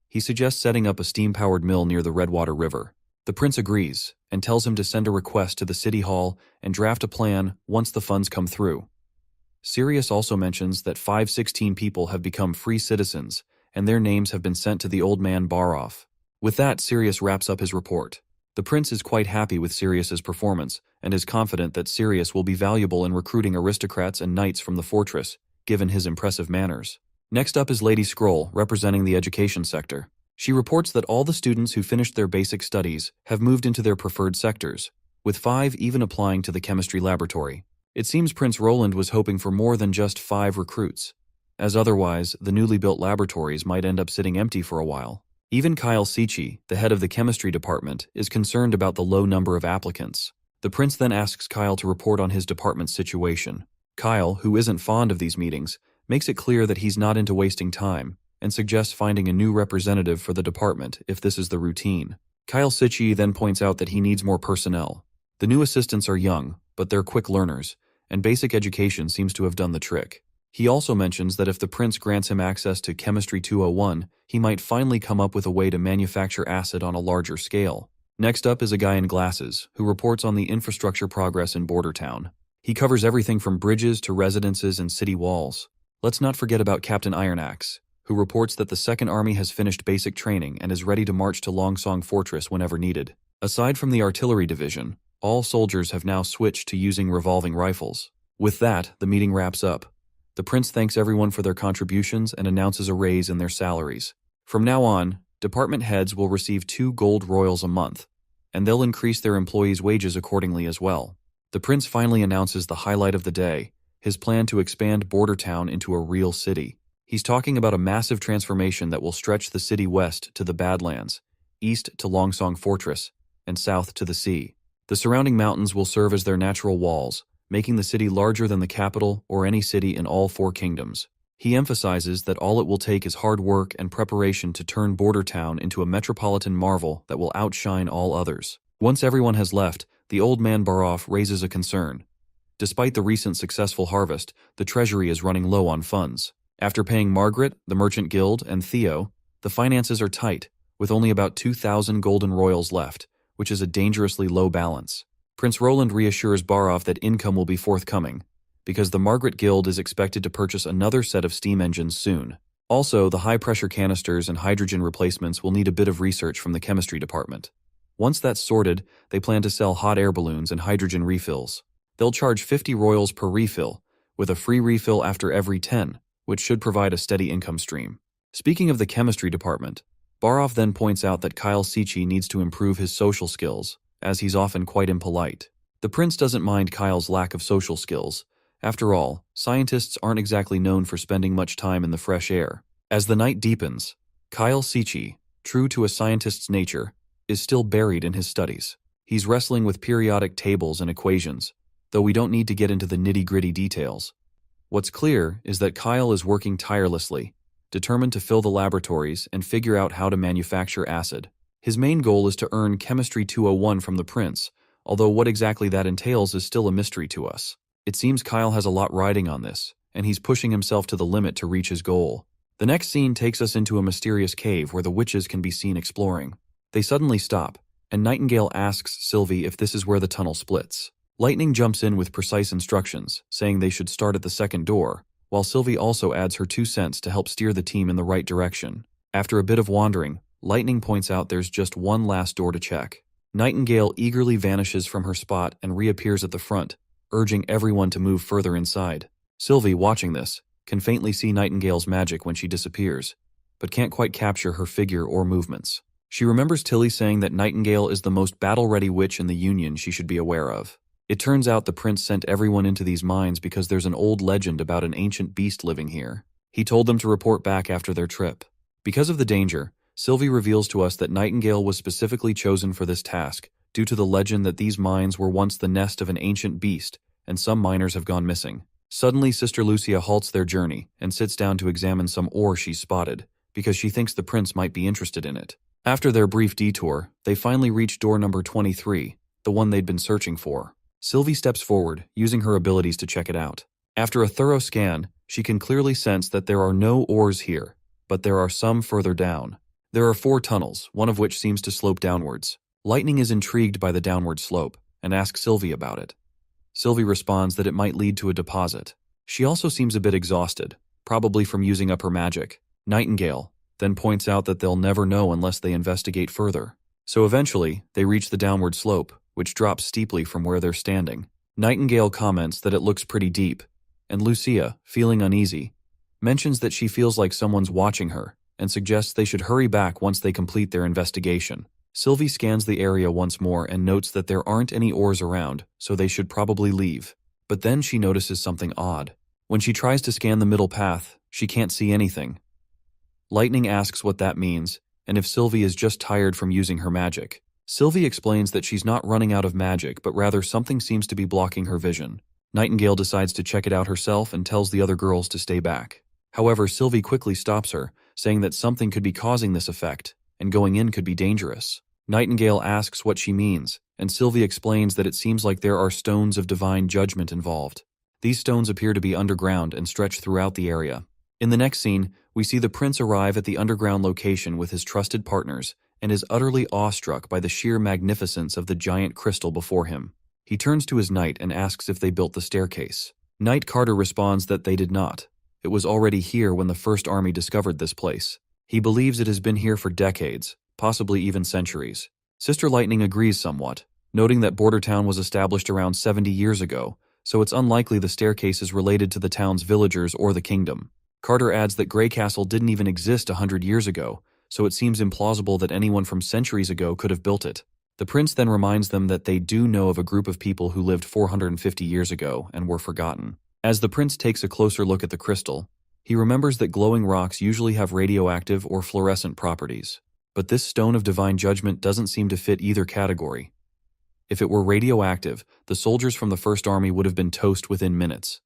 He suggests setting up a steam-powered mill near the Redwater River. The prince agrees, and tells him to send a request to the city hall and draft a plan once the funds come through. Sirius also mentions that 516 people have become free citizens, and their names have been sent to the old man Baroff. With that, Sirius wraps up his report. The prince is quite happy with Sirius's performance, and is confident that Sirius will be valuable in recruiting aristocrats and knights from the fortress, given his impressive manners. Next up is Lady Scroll, representing the education sector. She reports that all the students who finished their basic studies have moved into their preferred sectors, with 5 even applying to the chemistry laboratory. It seems Prince Roland was hoping for more than just 5 recruits, as otherwise the newly built laboratories might end up sitting empty for a while. Even Kyle Sichi, the head of the chemistry department, is concerned about the low number of applicants. The prince then asks Kyle to report on his department's situation. Kyle, who isn't fond of these meetings, makes it clear that he's not into wasting time, and suggests finding a new representative for the department if this is the routine. Kyle Sichi then points out that he needs more personnel. The new assistants are young, but they're quick learners, and basic education seems to have done the trick. He also mentions that if the prince grants him access to Chemistry 201, he might finally come up with a way to manufacture acid on a larger scale. Next up is a guy in glasses, who reports on the infrastructure progress in Bordertown. He covers everything from bridges to residences and city walls. Let's not forget about Captain Ironaxe, who reports that the Second Army has finished basic training and is ready to march to Longsong Fortress whenever needed. Aside from the artillery division, all soldiers have now switched to using revolving rifles. With that, the meeting wraps up. The prince thanks everyone for their contributions and announces a raise in their salaries. From now on, department heads will receive 2 gold royals a month, and they'll increase their employees' wages accordingly as well. The prince finally announces the highlight of the day, his plan to expand Bordertown into a real city. He's talking about a massive transformation that will stretch the city west to the Badlands, east to Longsong Fortress, and south to the sea. The surrounding mountains will serve as their natural walls, making the city larger than the capital or any city in all 4 kingdoms. He emphasizes that all it will take is hard work and preparation to turn Bordertown into a metropolitan marvel that will outshine all others. Once everyone has left, the old man Baroff raises a concern. Despite the recent successful harvest, the treasury is running low on funds. After paying Margaret, the Merchant Guild, and Theo, the finances are tight, with only about 2,000 golden royals left, which is a dangerously low balance. Prince Roland reassures Baroff that income will be forthcoming, because the Margaret Guild is expected to purchase another set of steam engines soon. Also, the high-pressure canisters and hydrogen replacements will need a bit of research from the chemistry department. Once that's sorted, they plan to sell hot air balloons and hydrogen refills. They'll charge 50 royals per refill, with a free refill after every 10, which should provide a steady income stream. Speaking of the chemistry department, Baroff then points out that Kyle Sichi needs to improve his social skills, as he's often quite impolite. The prince doesn't mind Kyle's lack of social skills. After all, scientists aren't exactly known for spending much time in the fresh air. As the night deepens, Kyle Sichi, true to a scientist's nature, is still buried in his studies. He's wrestling with periodic tables and equations, though we don't need to get into the nitty-gritty details. What's clear is that Kyle is working tirelessly, determined to fill the laboratories and figure out how to manufacture acid. His main goal is to earn Chemistry 201 from the prince, although what exactly that entails is still a mystery to us. It seems Kyle has a lot riding on this, and he's pushing himself to the limit to reach his goal. The next scene takes us into a mysterious cave where the witches can be seen exploring. They suddenly stop, and Nightingale asks Sylvie if this is where the tunnel splits. Lightning jumps in with precise instructions, saying they should start at the second door, while Sylvie also adds her 2 cents to help steer the team in the right direction. After a bit of wandering, Lightning points out there's just one last door to check. Nightingale eagerly vanishes from her spot and reappears at the front, urging everyone to move further inside. Sylvie, watching this, can faintly see Nightingale's magic when she disappears, but can't quite capture her figure or movements. She remembers Tilly saying that Nightingale is the most battle-ready witch in the Union she should be aware of. It turns out the prince sent everyone into these mines because there's an old legend about an ancient beast living here. He told them to report back after their trip. Because of the danger, Sylvie reveals to us that Nightingale was specifically chosen for this task due to the legend that these mines were once the nest of an ancient beast and some miners have gone missing. Suddenly, Sister Lucia halts their journey and sits down to examine some ore she's spotted because she thinks the prince might be interested in it. After their brief detour, they finally reach door number 23, the one they'd been searching for. Sylvie steps forward, using her abilities to check it out. After a thorough scan, she can clearly sense that there are no ores here, but there are some further down. There are 4 tunnels, one of which seems to slope downwards. Lightning is intrigued by the downward slope and asks Sylvie about it. Sylvie responds that it might lead to a deposit. She also seems a bit exhausted, probably from using up her magic. Nightingale then points out that they'll never know unless they investigate further. So eventually, they reach the downward slope, which drops steeply from where they're standing. Nightingale comments that it looks pretty deep, and Lucia, feeling uneasy, mentions that she feels like someone's watching her and suggests they should hurry back once they complete their investigation. Sylvie scans the area once more and notes that there aren't any ores around, so they should probably leave. But then she notices something odd. When she tries to scan the middle path, she can't see anything. Lightning asks what that means, and if Sylvie is just tired from using her magic. Sylvie explains that she's not running out of magic, but rather something seems to be blocking her vision. Nightingale decides to check it out herself and tells the other girls to stay back. However, Sylvie quickly stops her, saying that something could be causing this effect, and going in could be dangerous. Nightingale asks what she means, and Sylvie explains that it seems like there are stones of divine judgment involved. These stones appear to be underground and stretch throughout the area. In the next scene, we see the prince arrive at the underground location with his trusted partners and is utterly awestruck by the sheer magnificence of the giant crystal before him. He turns to his knight and asks if they built the staircase. Knight Carter responds that they did not. It was already here when the First Army discovered this place. He believes it has been here for decades, possibly even centuries. Sister Lightning agrees somewhat, noting that Border Town was established around 70 years ago, so it's unlikely the staircase is related to the town's villagers or the kingdom. Carter adds that Grey Castle didn't even exist 100 years ago, so it seems implausible that anyone from centuries ago could have built it. The prince then reminds them that they do know of a group of people who lived 450 years ago and were forgotten. As the prince takes a closer look at the crystal, he remembers that glowing rocks usually have radioactive or fluorescent properties. But this stone of divine judgment doesn't seem to fit either category. If it were radioactive, the soldiers from the First Army would have been toast within minutes.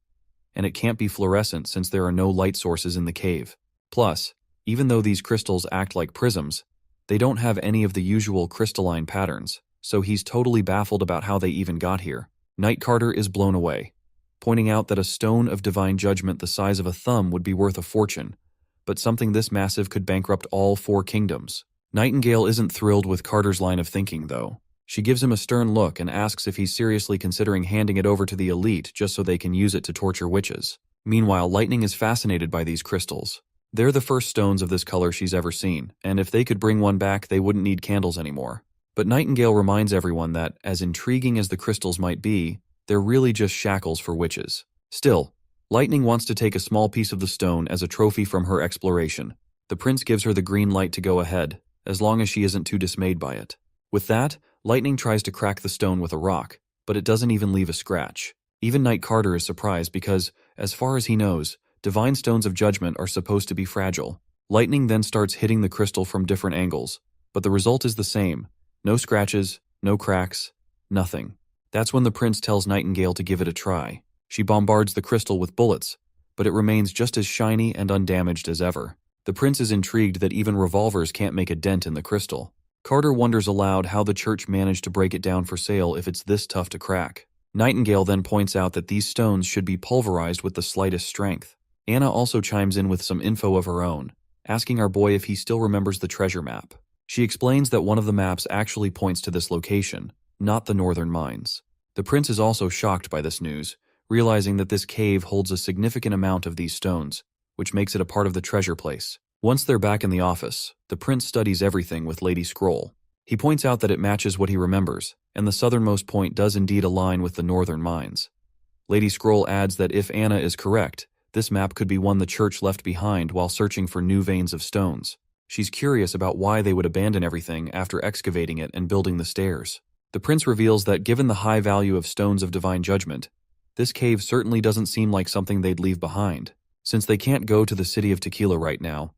And it can't be fluorescent since there are no light sources in the cave. Plus, even though these crystals act like prisms, they don't have any of the usual crystalline patterns, so he's totally baffled about how they even got here. Knight Carter is blown away, pointing out that a stone of divine judgment the size of a thumb would be worth a fortune, but something this massive could bankrupt all 4 kingdoms. Nightingale isn't thrilled with Carter's line of thinking, though. She gives him a stern look and asks if he's seriously considering handing it over to the elite just so they can use it to torture witches. Meanwhile, Lightning is fascinated by these crystals. They're the first stones of this color she's ever seen, and if they could bring one back, they wouldn't need candles anymore. But Nightingale reminds everyone that, as intriguing as the crystals might be, they're really just shackles for witches. Still, Lightning wants to take a small piece of the stone as a trophy from her exploration. The prince gives her the green light to go ahead, as long as she isn't too dismayed by it. With that, Lightning tries to crack the stone with a rock, but it doesn't even leave a scratch. Even Knight Carter is surprised because, as far as he knows, divine stones of judgment are supposed to be fragile. Lightning then starts hitting the crystal from different angles, but the result is the same. No scratches, no cracks, nothing. That's when the prince tells Nightingale to give it a try. She bombards the crystal with bullets, but it remains just as shiny and undamaged as ever. The prince is intrigued that even revolvers can't make a dent in the crystal. Carter wonders aloud how the church managed to break it down for sale if it's this tough to crack. Nightingale then points out that these stones should be pulverized with the slightest strength. Anna also chimes in with some info of her own, asking our boy if he still remembers the treasure map. She explains that one of the maps actually points to this location, not the northern mines. The prince is also shocked by this news, realizing that this cave holds a significant amount of these stones, which makes it a part of the treasure place. Once they're back in the office, the prince studies everything with Lady Scroll. He points out that it matches what he remembers, and the southernmost point does indeed align with the northern mines. Lady Scroll adds that if Anna is correct, this map could be one the church left behind while searching for new veins of stones. She's curious about why they would abandon everything after excavating it and building the stairs. The prince reveals that given the high value of stones of divine judgment, this cave certainly doesn't seem like something they'd leave behind. Since they can't go to the city of Tequila right now,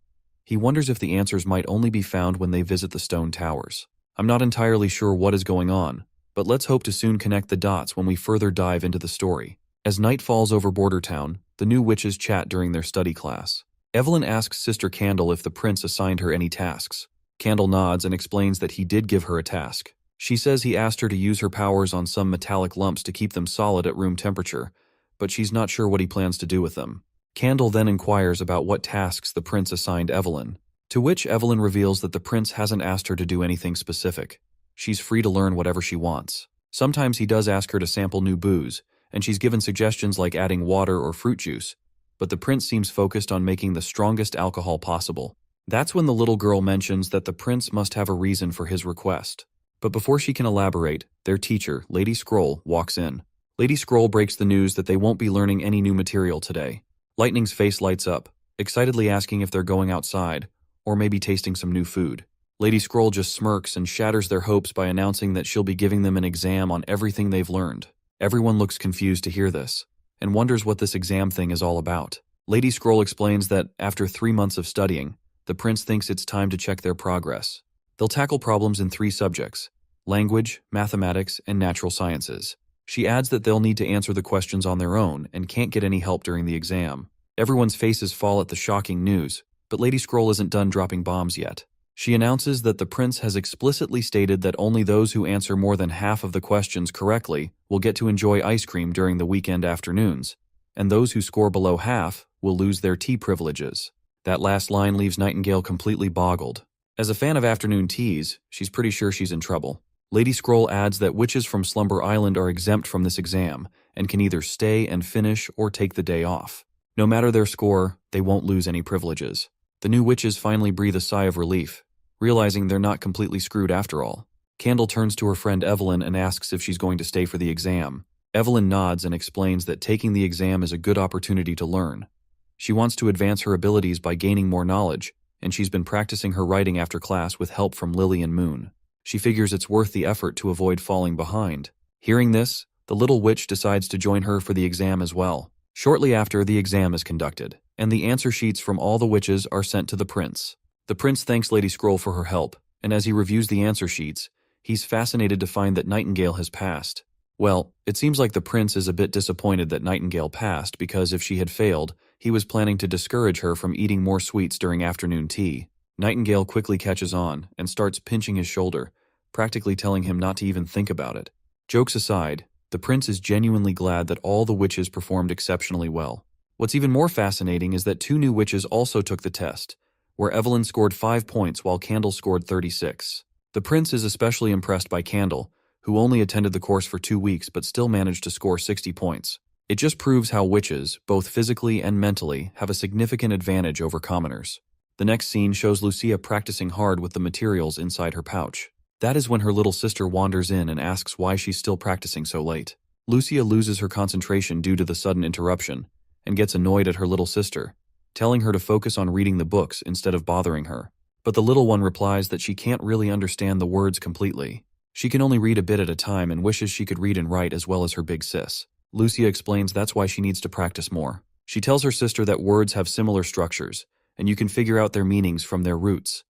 he wonders if the answers might only be found when they visit the stone towers. I'm not entirely sure what is going on, but let's hope to soon connect the dots when we further dive into the story. As night falls over Border Town, the new witches chat during their study class. Evelyn asks Sister Candle if the prince assigned her any tasks. Candle nods and explains that he did give her a task. She says he asked her to use her powers on some metallic lumps to keep them solid at room temperature, but she's not sure what he plans to do with them. Candle then inquires about what tasks the prince assigned Evelyn, to which Evelyn reveals that the prince hasn't asked her to do anything specific. She's free to learn whatever she wants. Sometimes he does ask her to sample new booze, and she's given suggestions like adding water or fruit juice, but the prince seems focused on making the strongest alcohol possible. That's when the little girl mentions that the prince must have a reason for his request. But before she can elaborate, their teacher, Lady Scroll, walks in. Lady Scroll breaks the news that they won't be learning any new material today. Lightning's face lights up, excitedly asking if they're going outside, or maybe tasting some new food. Lady Scroll just smirks and shatters their hopes by announcing that she'll be giving them an exam on everything they've learned. Everyone looks confused to hear this, and wonders what this exam thing is all about. Lady Scroll explains that, after 3 months of studying, the prince thinks it's time to check their progress. They'll tackle problems in 3 subjects: language, mathematics, and natural sciences. She adds that they'll need to answer the questions on their own and can't get any help during the exam. Everyone's faces fall at the shocking news, but Lady Scroll isn't done dropping bombs yet. She announces that the prince has explicitly stated that only those who answer more than half of the questions correctly will get to enjoy ice cream during the weekend afternoons, and those who score below half will lose their tea privileges. That last line leaves Nightingale completely boggled. As a fan of afternoon teas, she's pretty sure she's in trouble. Lady Scroll adds that witches from Slumber Island are exempt from this exam and can either stay and finish or take the day off. No matter their score, they won't lose any privileges. The new witches finally breathe a sigh of relief, realizing they're not completely screwed after all. Candle turns to her friend Evelyn and asks if she's going to stay for the exam. Evelyn nods and explains that taking the exam is a good opportunity to learn. She wants to advance her abilities by gaining more knowledge, and she's been practicing her writing after class with help from Lily and Moon. She figures it's worth the effort to avoid falling behind. Hearing this, the little witch decides to join her for the exam as well. Shortly after, the exam is conducted, and the answer sheets from all the witches are sent to the prince. The prince thanks Lady Scroll for her help, and as he reviews the answer sheets, he's fascinated to find that Nightingale has passed. Well, it seems like the prince is a bit disappointed that Nightingale passed because if she had failed, he was planning to discourage her from eating more sweets during afternoon tea. Nightingale quickly catches on and starts pinching his shoulder, practically telling him not to even think about it. Jokes aside, the prince is genuinely glad that all the witches performed exceptionally well. What's even more fascinating is that 2 new witches also took the test, where Evelyn scored 5 points while Candle scored 36. The prince is especially impressed by Candle, who only attended the course for 2 weeks but still managed to score 60 points. It just proves how witches, both physically and mentally, have a significant advantage over commoners. The next scene shows Lucia practicing hard with the materials inside her pouch. That is when her little sister wanders in and asks why she's still practicing so late. Lucia loses her concentration due to the sudden interruption and gets annoyed at her little sister, telling her to focus on reading the books instead of bothering her. But the little one replies that she can't really understand the words completely. She can only read a bit at a time and wishes she could read and write as well as her big sis. Lucia explains that's why she needs to practice more. She tells her sister that words have similar structures, and you can figure out their meanings from their roots.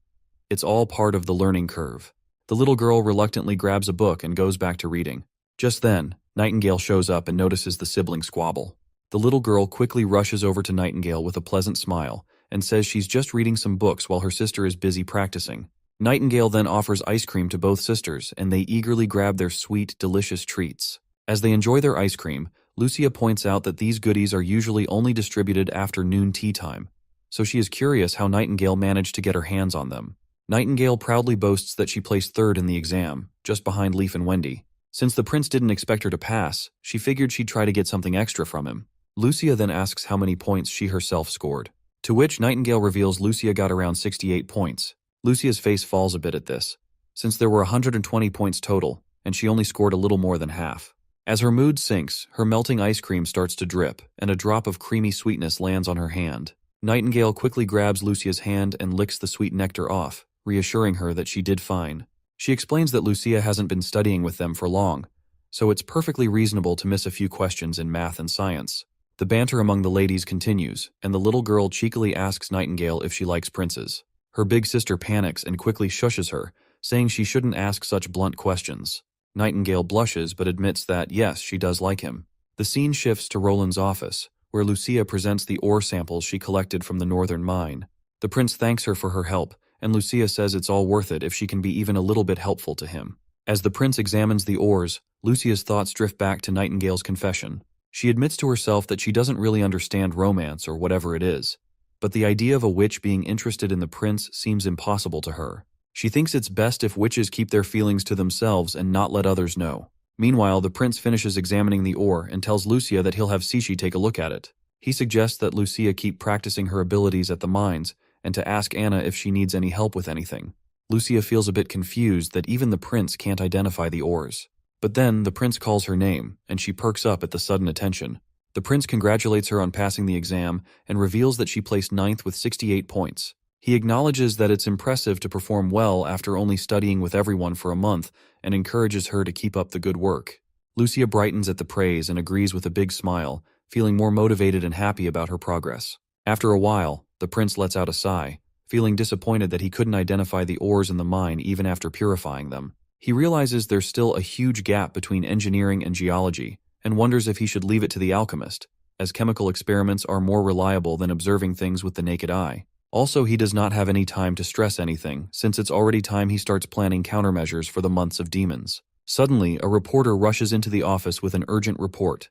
It's all part of the learning curve. The little girl reluctantly grabs a book and goes back to reading. Just then, Nightingale shows up and notices the sibling squabble. The little girl quickly rushes over to Nightingale with a pleasant smile and says she's just reading some books while her sister is busy practicing. Nightingale then offers ice cream to both sisters, and they eagerly grab their sweet, delicious treats. As they enjoy their ice cream, Lucia points out that these goodies are usually only distributed after noon tea time, so she is curious how Nightingale managed to get her hands on them. Nightingale proudly boasts that she placed 3rd in the exam, just behind Leaf and Wendy, Since the prince didn't expect her to pass, she figured she'd try to get something extra from him. Lucia then asks how many points she herself scored, to which Nightingale reveals Lucia got around 68 points. Lucia's face falls a bit at this, since there were 120 points total, and she only scored a little more than half. As her mood sinks, her melting ice cream starts to drip, and a drop of creamy sweetness lands on her hand. Nightingale quickly grabs Lucia's hand and licks the sweet nectar off, reassuring her that she did fine. She explains that Lucia hasn't been studying with them for long, so it's perfectly reasonable to miss a few questions in math and science. The banter among the ladies continues, and the little girl cheekily asks Nightingale if she likes princes. Her big sister panics and quickly shushes her, saying she shouldn't ask such blunt questions. Nightingale blushes but admits that, yes, she does like him. The scene shifts to Roland's office, where Lucia presents the ore samples she collected from the northern mine. The prince thanks her for her help, and Lucia says it's all worth it if she can be even a little bit helpful to him. As the prince examines the ores, Lucia's thoughts drift back to Nightingale's confession. She admits to herself that she doesn't really understand romance or whatever it is, but the idea of a witch being interested in the prince seems impossible to her. She thinks it's best if witches keep their feelings to themselves and not let others know. Meanwhile, the prince finishes examining the ore and tells Lucia that he'll have Sishi take a look at it. He suggests that Lucia keep practicing her abilities at the mines and to ask Anna if she needs any help with anything. Lucia feels a bit confused that even the prince can't identify the ores. But then, the prince calls her name, and she perks up at the sudden attention. The prince congratulates her on passing the exam and reveals that she placed 9th with 68 points. He acknowledges that it's impressive to perform well after only studying with everyone for a month and encourages her to keep up the good work. Lucia brightens at the praise and agrees with a big smile, feeling more motivated and happy about her progress. After a while, the prince lets out a sigh, feeling disappointed that he couldn't identify the ores in the mine even after purifying them. He realizes there's still a huge gap between engineering and geology, and wonders if he should leave it to the alchemist, as chemical experiments are more reliable than observing things with the naked eye. Also, he does not have any time to stress anything, since it's already time he starts planning countermeasures for the months of demons. Suddenly, a reporter rushes into the office with an urgent report.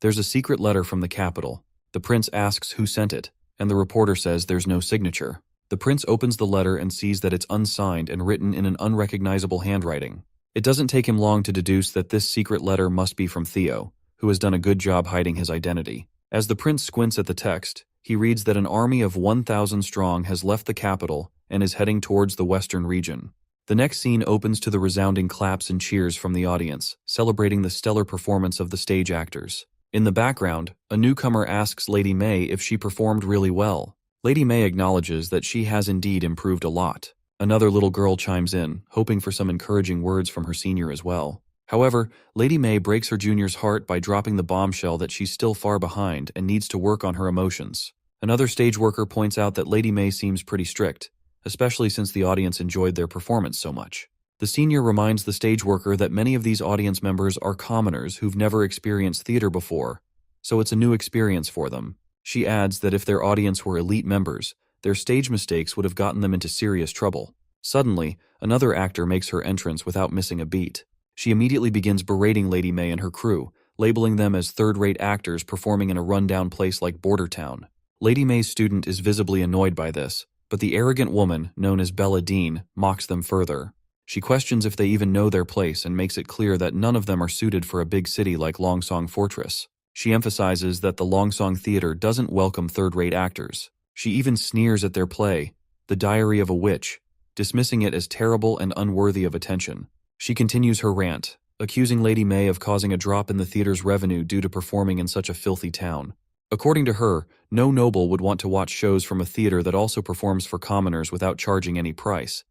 There's a secret letter from the capital. The prince asks who sent it, and the reporter says there's no signature. The prince opens the letter and sees that it's unsigned and written in an unrecognizable handwriting. It doesn't take him long to deduce that this secret letter must be from Theo, who has done a good job hiding his identity. As the prince squints at the text, he reads that an army of 1,000 strong has left the capital and is heading towards the western region. The next scene opens to the resounding claps and cheers from the audience, celebrating the stellar performance of the stage actors. In the background, a newcomer asks Lady May if she performed really well. Lady May acknowledges that she has indeed improved a lot. Another little girl chimes in, hoping for some encouraging words from her senior as well. However, Lady May breaks her junior's heart by dropping the bombshell that she's still far behind and needs to work on her emotions. Another stage worker points out that Lady May seems pretty strict, especially since the audience enjoyed their performance so much. The senior reminds the stage worker that many of these audience members are commoners who've never experienced theater before, so it's a new experience for them. She adds that if their audience were elite members, their stage mistakes would have gotten them into serious trouble. Suddenly, another actor makes her entrance without missing a beat. She immediately begins berating Lady May and her crew, labeling them as third-rate actors performing in a rundown place like Border Town. Lady May's student is visibly annoyed by this, but the arrogant woman, known as Bella Dean, mocks them further. She questions if they even know their place and makes it clear that none of them are suited for a big city like Longsong Fortress. She emphasizes that the Longsong Theater doesn't welcome third-rate actors. She even sneers at their play, The Diary of a Witch, dismissing it as terrible and unworthy of attention. She continues her rant, accusing Lady May of causing a drop in the theater's revenue due to performing in such a filthy town. According to her, no noble would want to watch shows from a theater that also performs for commoners without charging any price,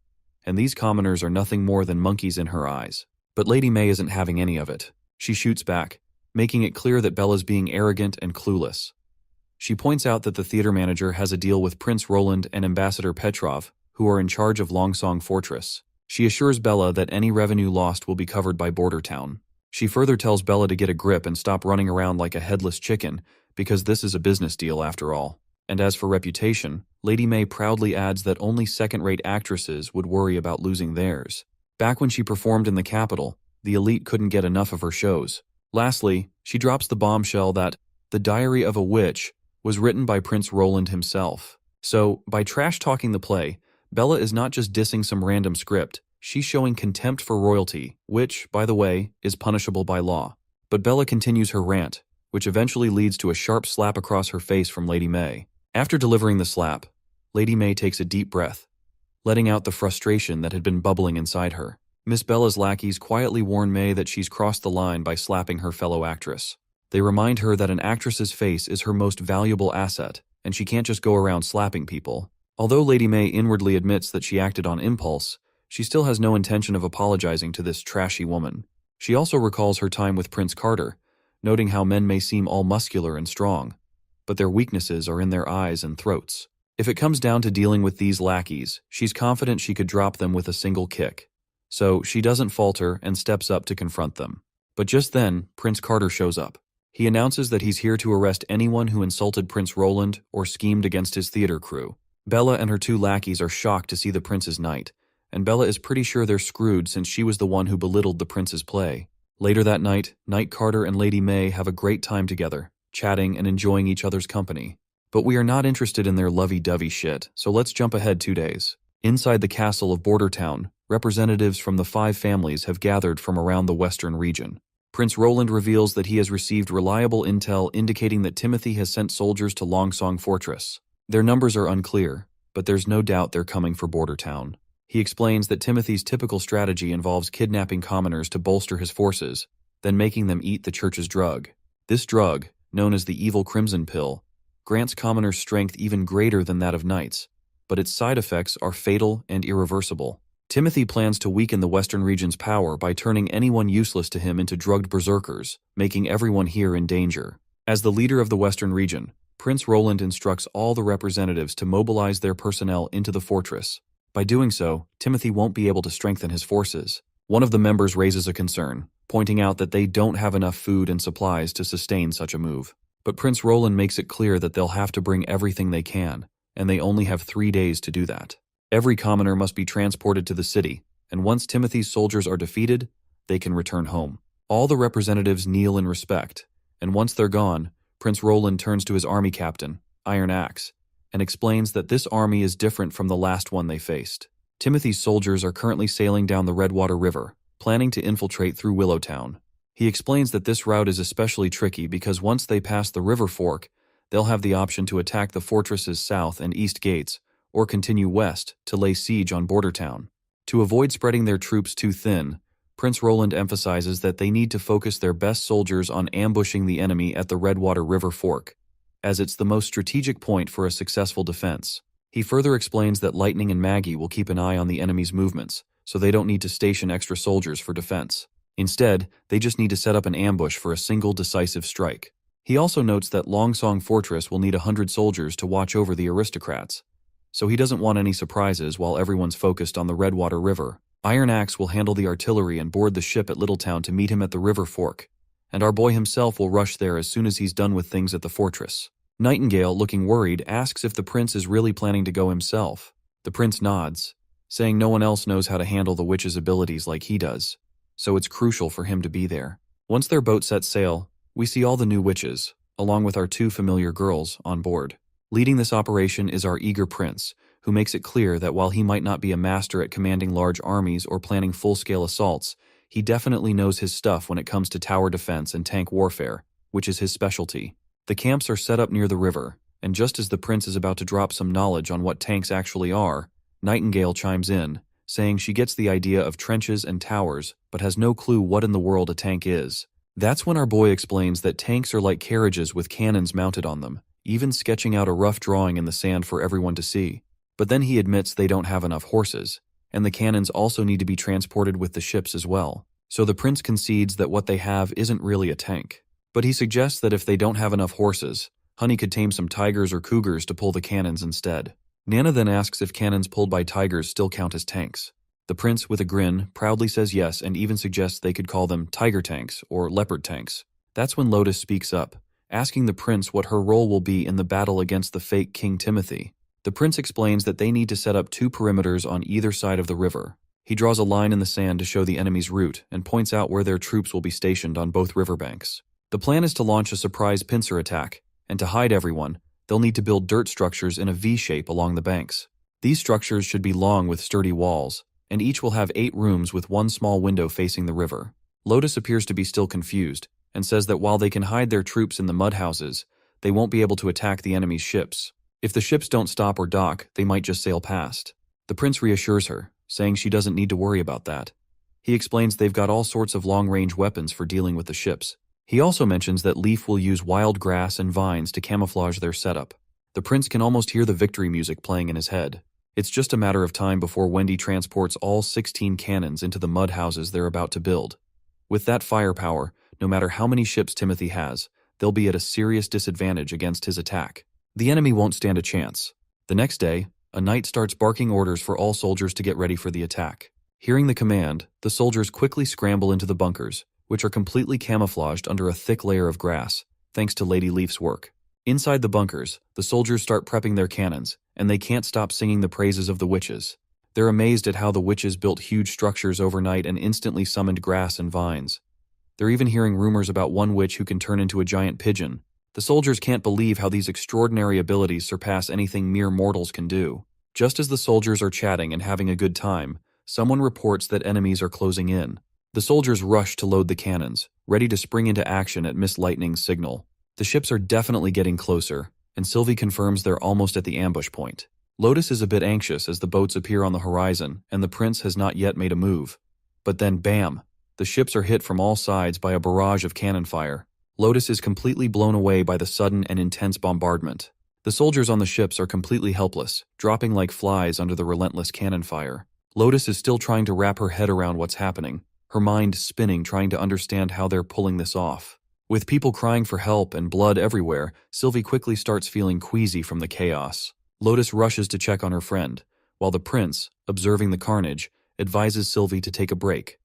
and these commoners are nothing more than monkeys in her eyes. But Lady May isn't having any of it. She shoots back, making it clear that Bella's being arrogant and clueless. She points out that the theater manager has a deal with Prince Roland and Ambassador Petrov, who are in charge of Longsong Fortress. She assures Bella that any revenue lost will be covered by Border Town. She further tells Bella to get a grip and stop running around like a headless chicken, because this is a business deal after all. And as for reputation, Lady May proudly adds that only second-rate actresses would worry about losing theirs. Back when she performed in the capital, the elite couldn't get enough of her shows. Lastly, she drops the bombshell that The Diary of a Witch was written by Prince Roland himself. So, by trash-talking the play, Bella is not just dissing some random script, She's showing contempt for royalty, which, by the way, is punishable by law. But Bella continues her rant, which eventually leads to a sharp slap across her face from Lady May. After delivering the slap, Lady May takes a deep breath, letting out the frustration that had been bubbling inside her. Miss Bella's lackeys quietly warn May that she's crossed the line by slapping her fellow actress. They remind her that an actress's face is her most valuable asset, and she can't just go around slapping people. Although Lady May inwardly admits that she acted on impulse, she still has no intention of apologizing to this trashy woman. She also recalls her time with Prince Carter, noting how men may seem all muscular and strong, but their weaknesses are in their eyes and throats. If it comes down to dealing with these lackeys, she's confident she could drop them with a single kick. So she doesn't falter and steps up to confront them. But just then, Prince Carter shows up. He announces that he's here to arrest anyone who insulted Prince Roland or schemed against his theater crew. Bella and her two lackeys are shocked to see the prince's knight, and Bella is pretty sure they're screwed since she was the one who belittled the prince's play. Later that night, Knight Carter and Lady May have a great time together, chatting and enjoying each other's company. But we are not interested in their lovey-dovey shit, so let's jump ahead 2 days. Inside the castle of Border Town, representatives from the 5 families have gathered from around the western region. Prince Roland reveals that he has received reliable intel indicating that Timothy has sent soldiers to Longsong Fortress. Their numbers are unclear, but there's no doubt they're coming for Border Town. He explains that Timothy's typical strategy involves kidnapping commoners to bolster his forces, then making them eat the church's drug. This drug, known as the Evil Crimson Pill, grants commoners strength even greater than that of knights, but its side effects are fatal and irreversible. Timothy plans to weaken the Western region's power by turning anyone useless to him into drugged berserkers, making everyone here in danger. As the leader of the Western region, Prince Roland instructs all the representatives to mobilize their personnel into the fortress. By doing so, Timothy won't be able to strengthen his forces. One of the members raises a concern, pointing out that they don't have enough food and supplies to sustain such a move. But Prince Roland makes it clear that they'll have to bring everything they can, and they only have 3 days to do that. Every commoner must be transported to the city, and once Timothy's soldiers are defeated, they can return home. All the representatives kneel in respect, and once they're gone, Prince Roland turns to his army captain, Iron Axe, and explains that this army is different from the last one they faced. Timothy's soldiers are currently sailing down the Redwater River, planning to infiltrate through Willowtown. He explains that this route is especially tricky because once they pass the river fork, they'll have the option to attack the fortress's south and east gates, or continue west to lay siege on Border Town. To avoid spreading their troops too thin, Prince Roland emphasizes that they need to focus their best soldiers on ambushing the enemy at the Redwater River Fork, as it's the most strategic point for a successful defense. He further explains that Lightning and Maggie will keep an eye on the enemy's movements, so they don't need to station extra soldiers for defense. Instead, they just need to set up an ambush for a single decisive strike. He also notes that Longsong Fortress will need 100 soldiers to watch over the aristocrats, so he doesn't want any surprises while everyone's focused on the Redwater River. Iron Axe will handle the artillery and board the ship at Littletown to meet him at the river fork, and our boy himself will rush there as soon as he's done with things at the fortress. Nightingale, looking worried, asks if the prince is really planning to go himself. The prince nods, saying no one else knows how to handle the witch's abilities like he does, so it's crucial for him to be there. Once their boat sets sail, we see all the new witches, along with our 2 familiar girls, on board. Leading this operation is our eager prince, who makes it clear that while he might not be a master at commanding large armies or planning full-scale assaults, he definitely knows his stuff when it comes to tower defense and tank warfare, which is his specialty. The camps are set up near the river, and just as the prince is about to drop some knowledge on what tanks actually are, Nightingale chimes in, saying she gets the idea of trenches and towers, but has no clue what in the world a tank is. That's when our boy explains that tanks are like carriages with cannons mounted on them, even sketching out a rough drawing in the sand for everyone to see. But then he admits they don't have enough horses, and the cannons also need to be transported with the ships as well. So the prince concedes that what they have isn't really a tank. But he suggests that if they don't have enough horses, Honey could tame some tigers or cougars to pull the cannons instead. Nana then asks if cannons pulled by tigers still count as tanks. The prince, with a grin, proudly says yes and even suggests they could call them tiger tanks or leopard tanks. That's when Lotus speaks up, asking the prince what her role will be in the battle against the fake King Timothy. The prince explains that they need to set up 2 perimeters on either side of the river. He draws a line in the sand to show the enemy's route and points out where their troops will be stationed on both riverbanks. The plan is to launch a surprise pincer attack, and to hide everyone, they'll need to build dirt structures in a V shape along the banks. These structures should be long with sturdy walls, and each will have 8 rooms with one small window facing the river. Lotus appears to be still confused, and says that while they can hide their troops in the mud houses, they won't be able to attack the enemy's ships. If the ships don't stop or dock, they might just sail past. The prince reassures her, saying she doesn't need to worry about that. He explains they've got all sorts of long-range weapons for dealing with the ships. He also mentions that Leaf will use wild grass and vines to camouflage their setup. The prince can almost hear the victory music playing in his head. It's just a matter of time before Wendy transports all 16 cannons into the mud houses they're about to build. With that firepower, no matter how many ships Timothy has, they'll be at a serious disadvantage against his attack. The enemy won't stand a chance. The next day, a knight starts barking orders for all soldiers to get ready for the attack. Hearing the command, the soldiers quickly scramble into the bunkers, which are completely camouflaged under a thick layer of grass, thanks to Lady Leaf's work. Inside the bunkers, the soldiers start prepping their cannons, and they can't stop singing the praises of the witches. They're amazed at how the witches built huge structures overnight and instantly summoned grass and vines. They're even hearing rumors about one witch who can turn into a giant pigeon. The soldiers can't believe how these extraordinary abilities surpass anything mere mortals can do. Just as the soldiers are chatting and having a good time, someone reports that enemies are closing in. The soldiers rush to load the cannons, ready to spring into action at Miss Lightning's signal. The ships are definitely getting closer, and Sylvie confirms they're almost at the ambush point. Lotus is a bit anxious as the boats appear on the horizon, and the prince has not yet made a move. But then, bam! The ships are hit from all sides by a barrage of cannon fire. Lotus is completely blown away by the sudden and intense bombardment. The soldiers on the ships are completely helpless, dropping like flies under the relentless cannon fire. Lotus is still trying to wrap her head around what's happening, her mind spinning trying to understand how they're pulling this off. With people crying for help and blood everywhere, Sylvie quickly starts feeling queasy from the chaos. Lotus rushes to check on her friend, while the prince, observing the carnage, advises Sylvie to take a break.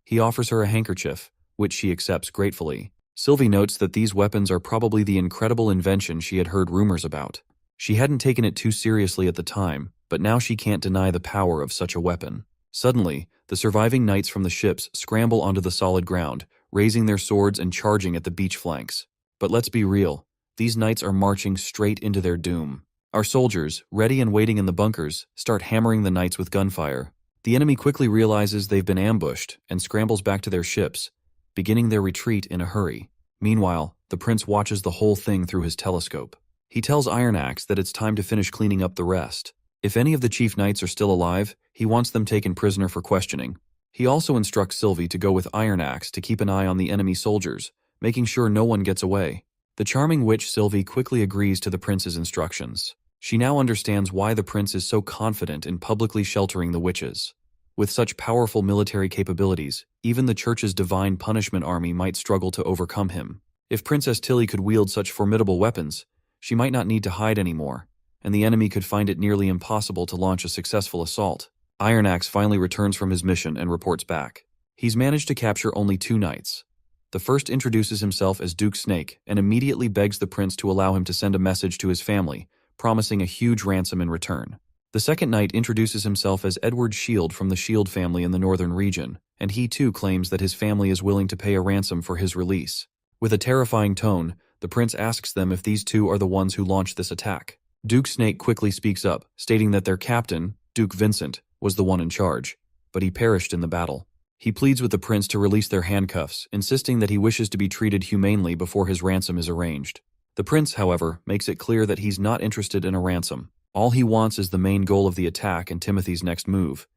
He offers her a handkerchief, which she accepts gratefully. Sylvie notes that these weapons are probably the incredible invention she had heard rumors about. She hadn't taken it too seriously at the time, but now she can't deny the power of such a weapon. Suddenly, the surviving knights from the ships scramble onto the solid ground, raising their swords and charging at the beach flanks. But let's be real, these knights are marching straight into their doom. Our soldiers, ready and waiting in the bunkers, start hammering the knights with gunfire. The enemy quickly realizes they've been ambushed and scrambles back to their ships, beginning their retreat in a hurry. Meanwhile, the prince watches the whole thing through his telescope. He tells Iron Axe that it's time to finish cleaning up the rest. If any of the chief knights are still alive, he wants them taken prisoner for questioning. He also instructs Sylvie to go with Iron Axe to keep an eye on the enemy soldiers, making sure no one gets away. The charming witch Sylvie quickly agrees to the prince's instructions. She now understands why the prince is so confident in publicly sheltering the witches. With such powerful military capabilities, even the church's divine punishment army might struggle to overcome him. If Princess Tilly could wield such formidable weapons, she might not need to hide anymore, and the enemy could find it nearly impossible to launch a successful assault. Iron Axe finally returns from his mission and reports back. He's managed to capture only 2 knights. The first introduces himself as Duke Snake and immediately begs the prince to allow him to send a message to his family, promising a huge ransom in return. The second knight introduces himself as Edward Shield from the Shield family in the northern region, and he too claims that his family is willing to pay a ransom for his release. With a terrifying tone, the prince asks them if these 2 are the ones who launched this attack. Duke Snake quickly speaks up, stating that their captain, Duke Vincent, was the one in charge, but he perished in the battle. He pleads with the prince to release their handcuffs, insisting that he wishes to be treated humanely before his ransom is arranged. The prince, however, makes it clear that he's not interested in a ransom. All he wants is the main goal of the attack and Timothy's next move.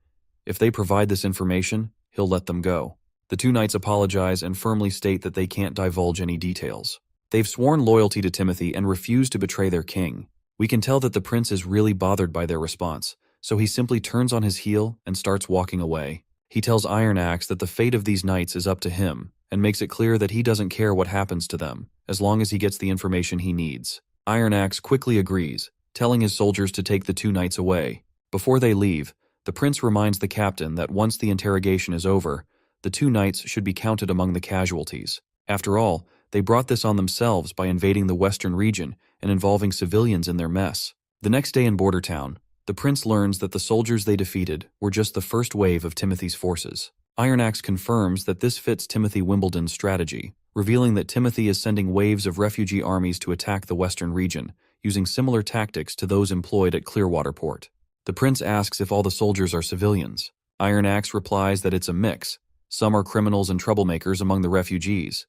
If they provide this information, he'll let them go. The 2 knights apologize and firmly state that they can't divulge any details. They've sworn loyalty to Timothy and refuse to betray their king. We can tell that the prince is really bothered by their response, so he simply turns on his heel and starts walking away. He tells Iron Axe that the fate of these knights is up to him, and makes it clear that he doesn't care what happens to them, as long as he gets the information he needs. Iron Axe quickly agrees, telling his soldiers to take the 2 knights away. Before they leave, the prince reminds the captain that once the interrogation is over, the 2 knights should be counted among the casualties. After all, they brought this on themselves by invading the western region and involving civilians in their mess. The next day in Border Town, the prince learns that the soldiers they defeated were just the first wave of Timothy's forces. Iron Axe confirms that this fits Timothy Wimbledon's strategy, revealing that Timothy is sending waves of refugee armies to attack the western region, using similar tactics to those employed at Clearwater Port. The prince asks if all the soldiers are civilians. Iron Axe replies that it's a mix. Some are criminals and troublemakers among the refugees.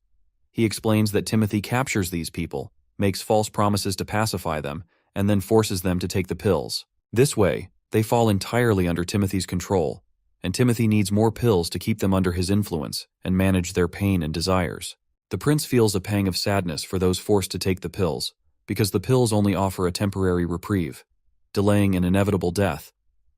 He explains that Timothy captures these people, makes false promises to pacify them, and then forces them to take the pills. This way, they fall entirely under Timothy's control, and Timothy needs more pills to keep them under his influence and manage their pain and desires. The prince feels a pang of sadness for those forced to take the pills, because the pills only offer a temporary reprieve, delaying an inevitable death,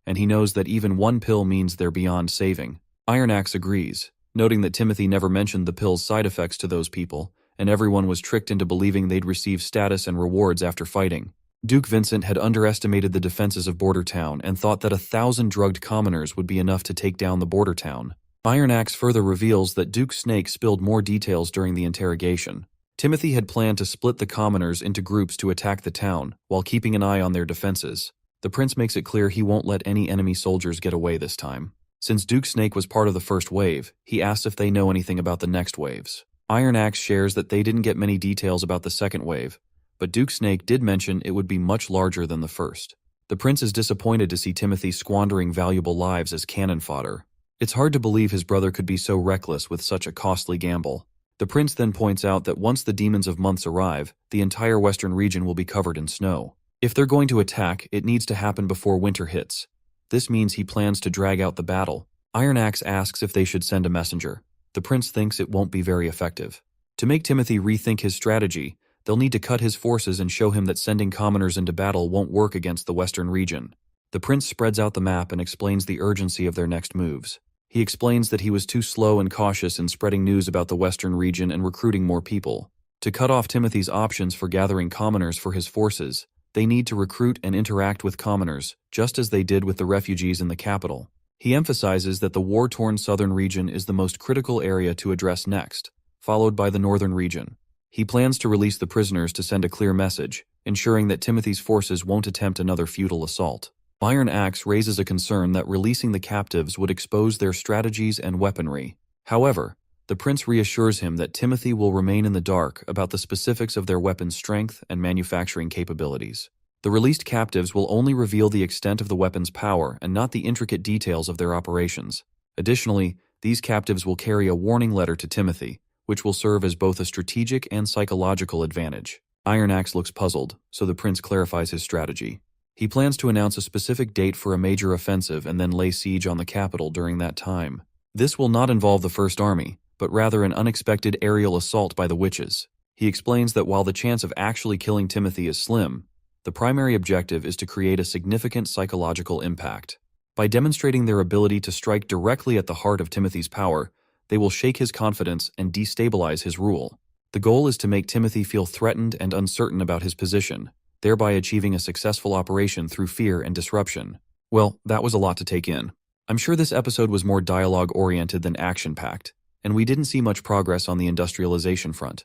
and he knows that even one pill means they're beyond saving. Iron Axe agrees, noting that Timothy never mentioned the pill's side effects to those people, and everyone was tricked into believing they'd receive status and rewards after fighting. Duke Vincent had underestimated the defenses of Border Town and thought that 1,000 drugged commoners would be enough to take down the Border Town. Iron Axe further reveals that Duke Snake spilled more details during the interrogation. Timothy had planned to split the commoners into groups to attack the town, while keeping an eye on their defenses. The prince makes it clear he won't let any enemy soldiers get away this time. Since Duke Snake was part of the first wave, he asks if they know anything about the next waves. Iron Axe shares that they didn't get many details about the second wave, but Duke Snake did mention it would be much larger than the first. The prince is disappointed to see Timothy squandering valuable lives as cannon fodder. It's hard to believe his brother could be so reckless with such a costly gamble. The prince then points out that once the Demons of Months arrive, the entire western region will be covered in snow. If they're going to attack, it needs to happen before winter hits. This means he plans to drag out the battle. Iron Axe asks if they should send a messenger. The prince thinks it won't be very effective. To make Timothy rethink his strategy, they'll need to cut his forces and show him that sending commoners into battle won't work against the western region. The prince spreads out the map and explains the urgency of their next moves. He explains that he was too slow and cautious in spreading news about the western region and recruiting more people. To cut off Timothy's options for gathering commoners for his forces, they need to recruit and interact with commoners, just as they did with the refugees in the capital. He emphasizes that the war-torn southern region is the most critical area to address next, followed by the northern region. He plans to release the prisoners to send a clear message, ensuring that Timothy's forces won't attempt another futile assault. Iron Axe raises a concern that releasing the captives would expose their strategies and weaponry. However, the prince reassures him that Timothy will remain in the dark about the specifics of their weapons' strength and manufacturing capabilities. The released captives will only reveal the extent of the weapon's power and not the intricate details of their operations. Additionally, these captives will carry a warning letter to Timothy, which will serve as both a strategic and psychological advantage. Iron Axe looks puzzled, so the prince clarifies his strategy. He plans to announce a specific date for a major offensive and then lay siege on the capital during that time. This will not involve the First Army, but rather an unexpected aerial assault by the witches. He explains that while the chance of actually killing Timothy is slim, the primary objective is to create a significant psychological impact. By demonstrating their ability to strike directly at the heart of Timothy's power, they will shake his confidence and destabilize his rule. The goal is to make Timothy feel threatened and uncertain about his position, thereby achieving a successful operation through fear and disruption. Well, that was a lot to take in. I'm sure this episode was more dialogue-oriented than action-packed, and we didn't see much progress on the industrialization front.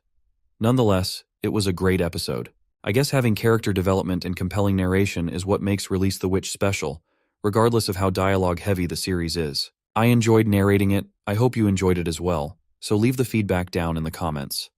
Nonetheless, it was a great episode. I guess having character development and compelling narration is what makes Release the Witch special, regardless of how dialogue-heavy the series is. I enjoyed narrating it. I hope you enjoyed it as well, so leave the feedback down in the comments.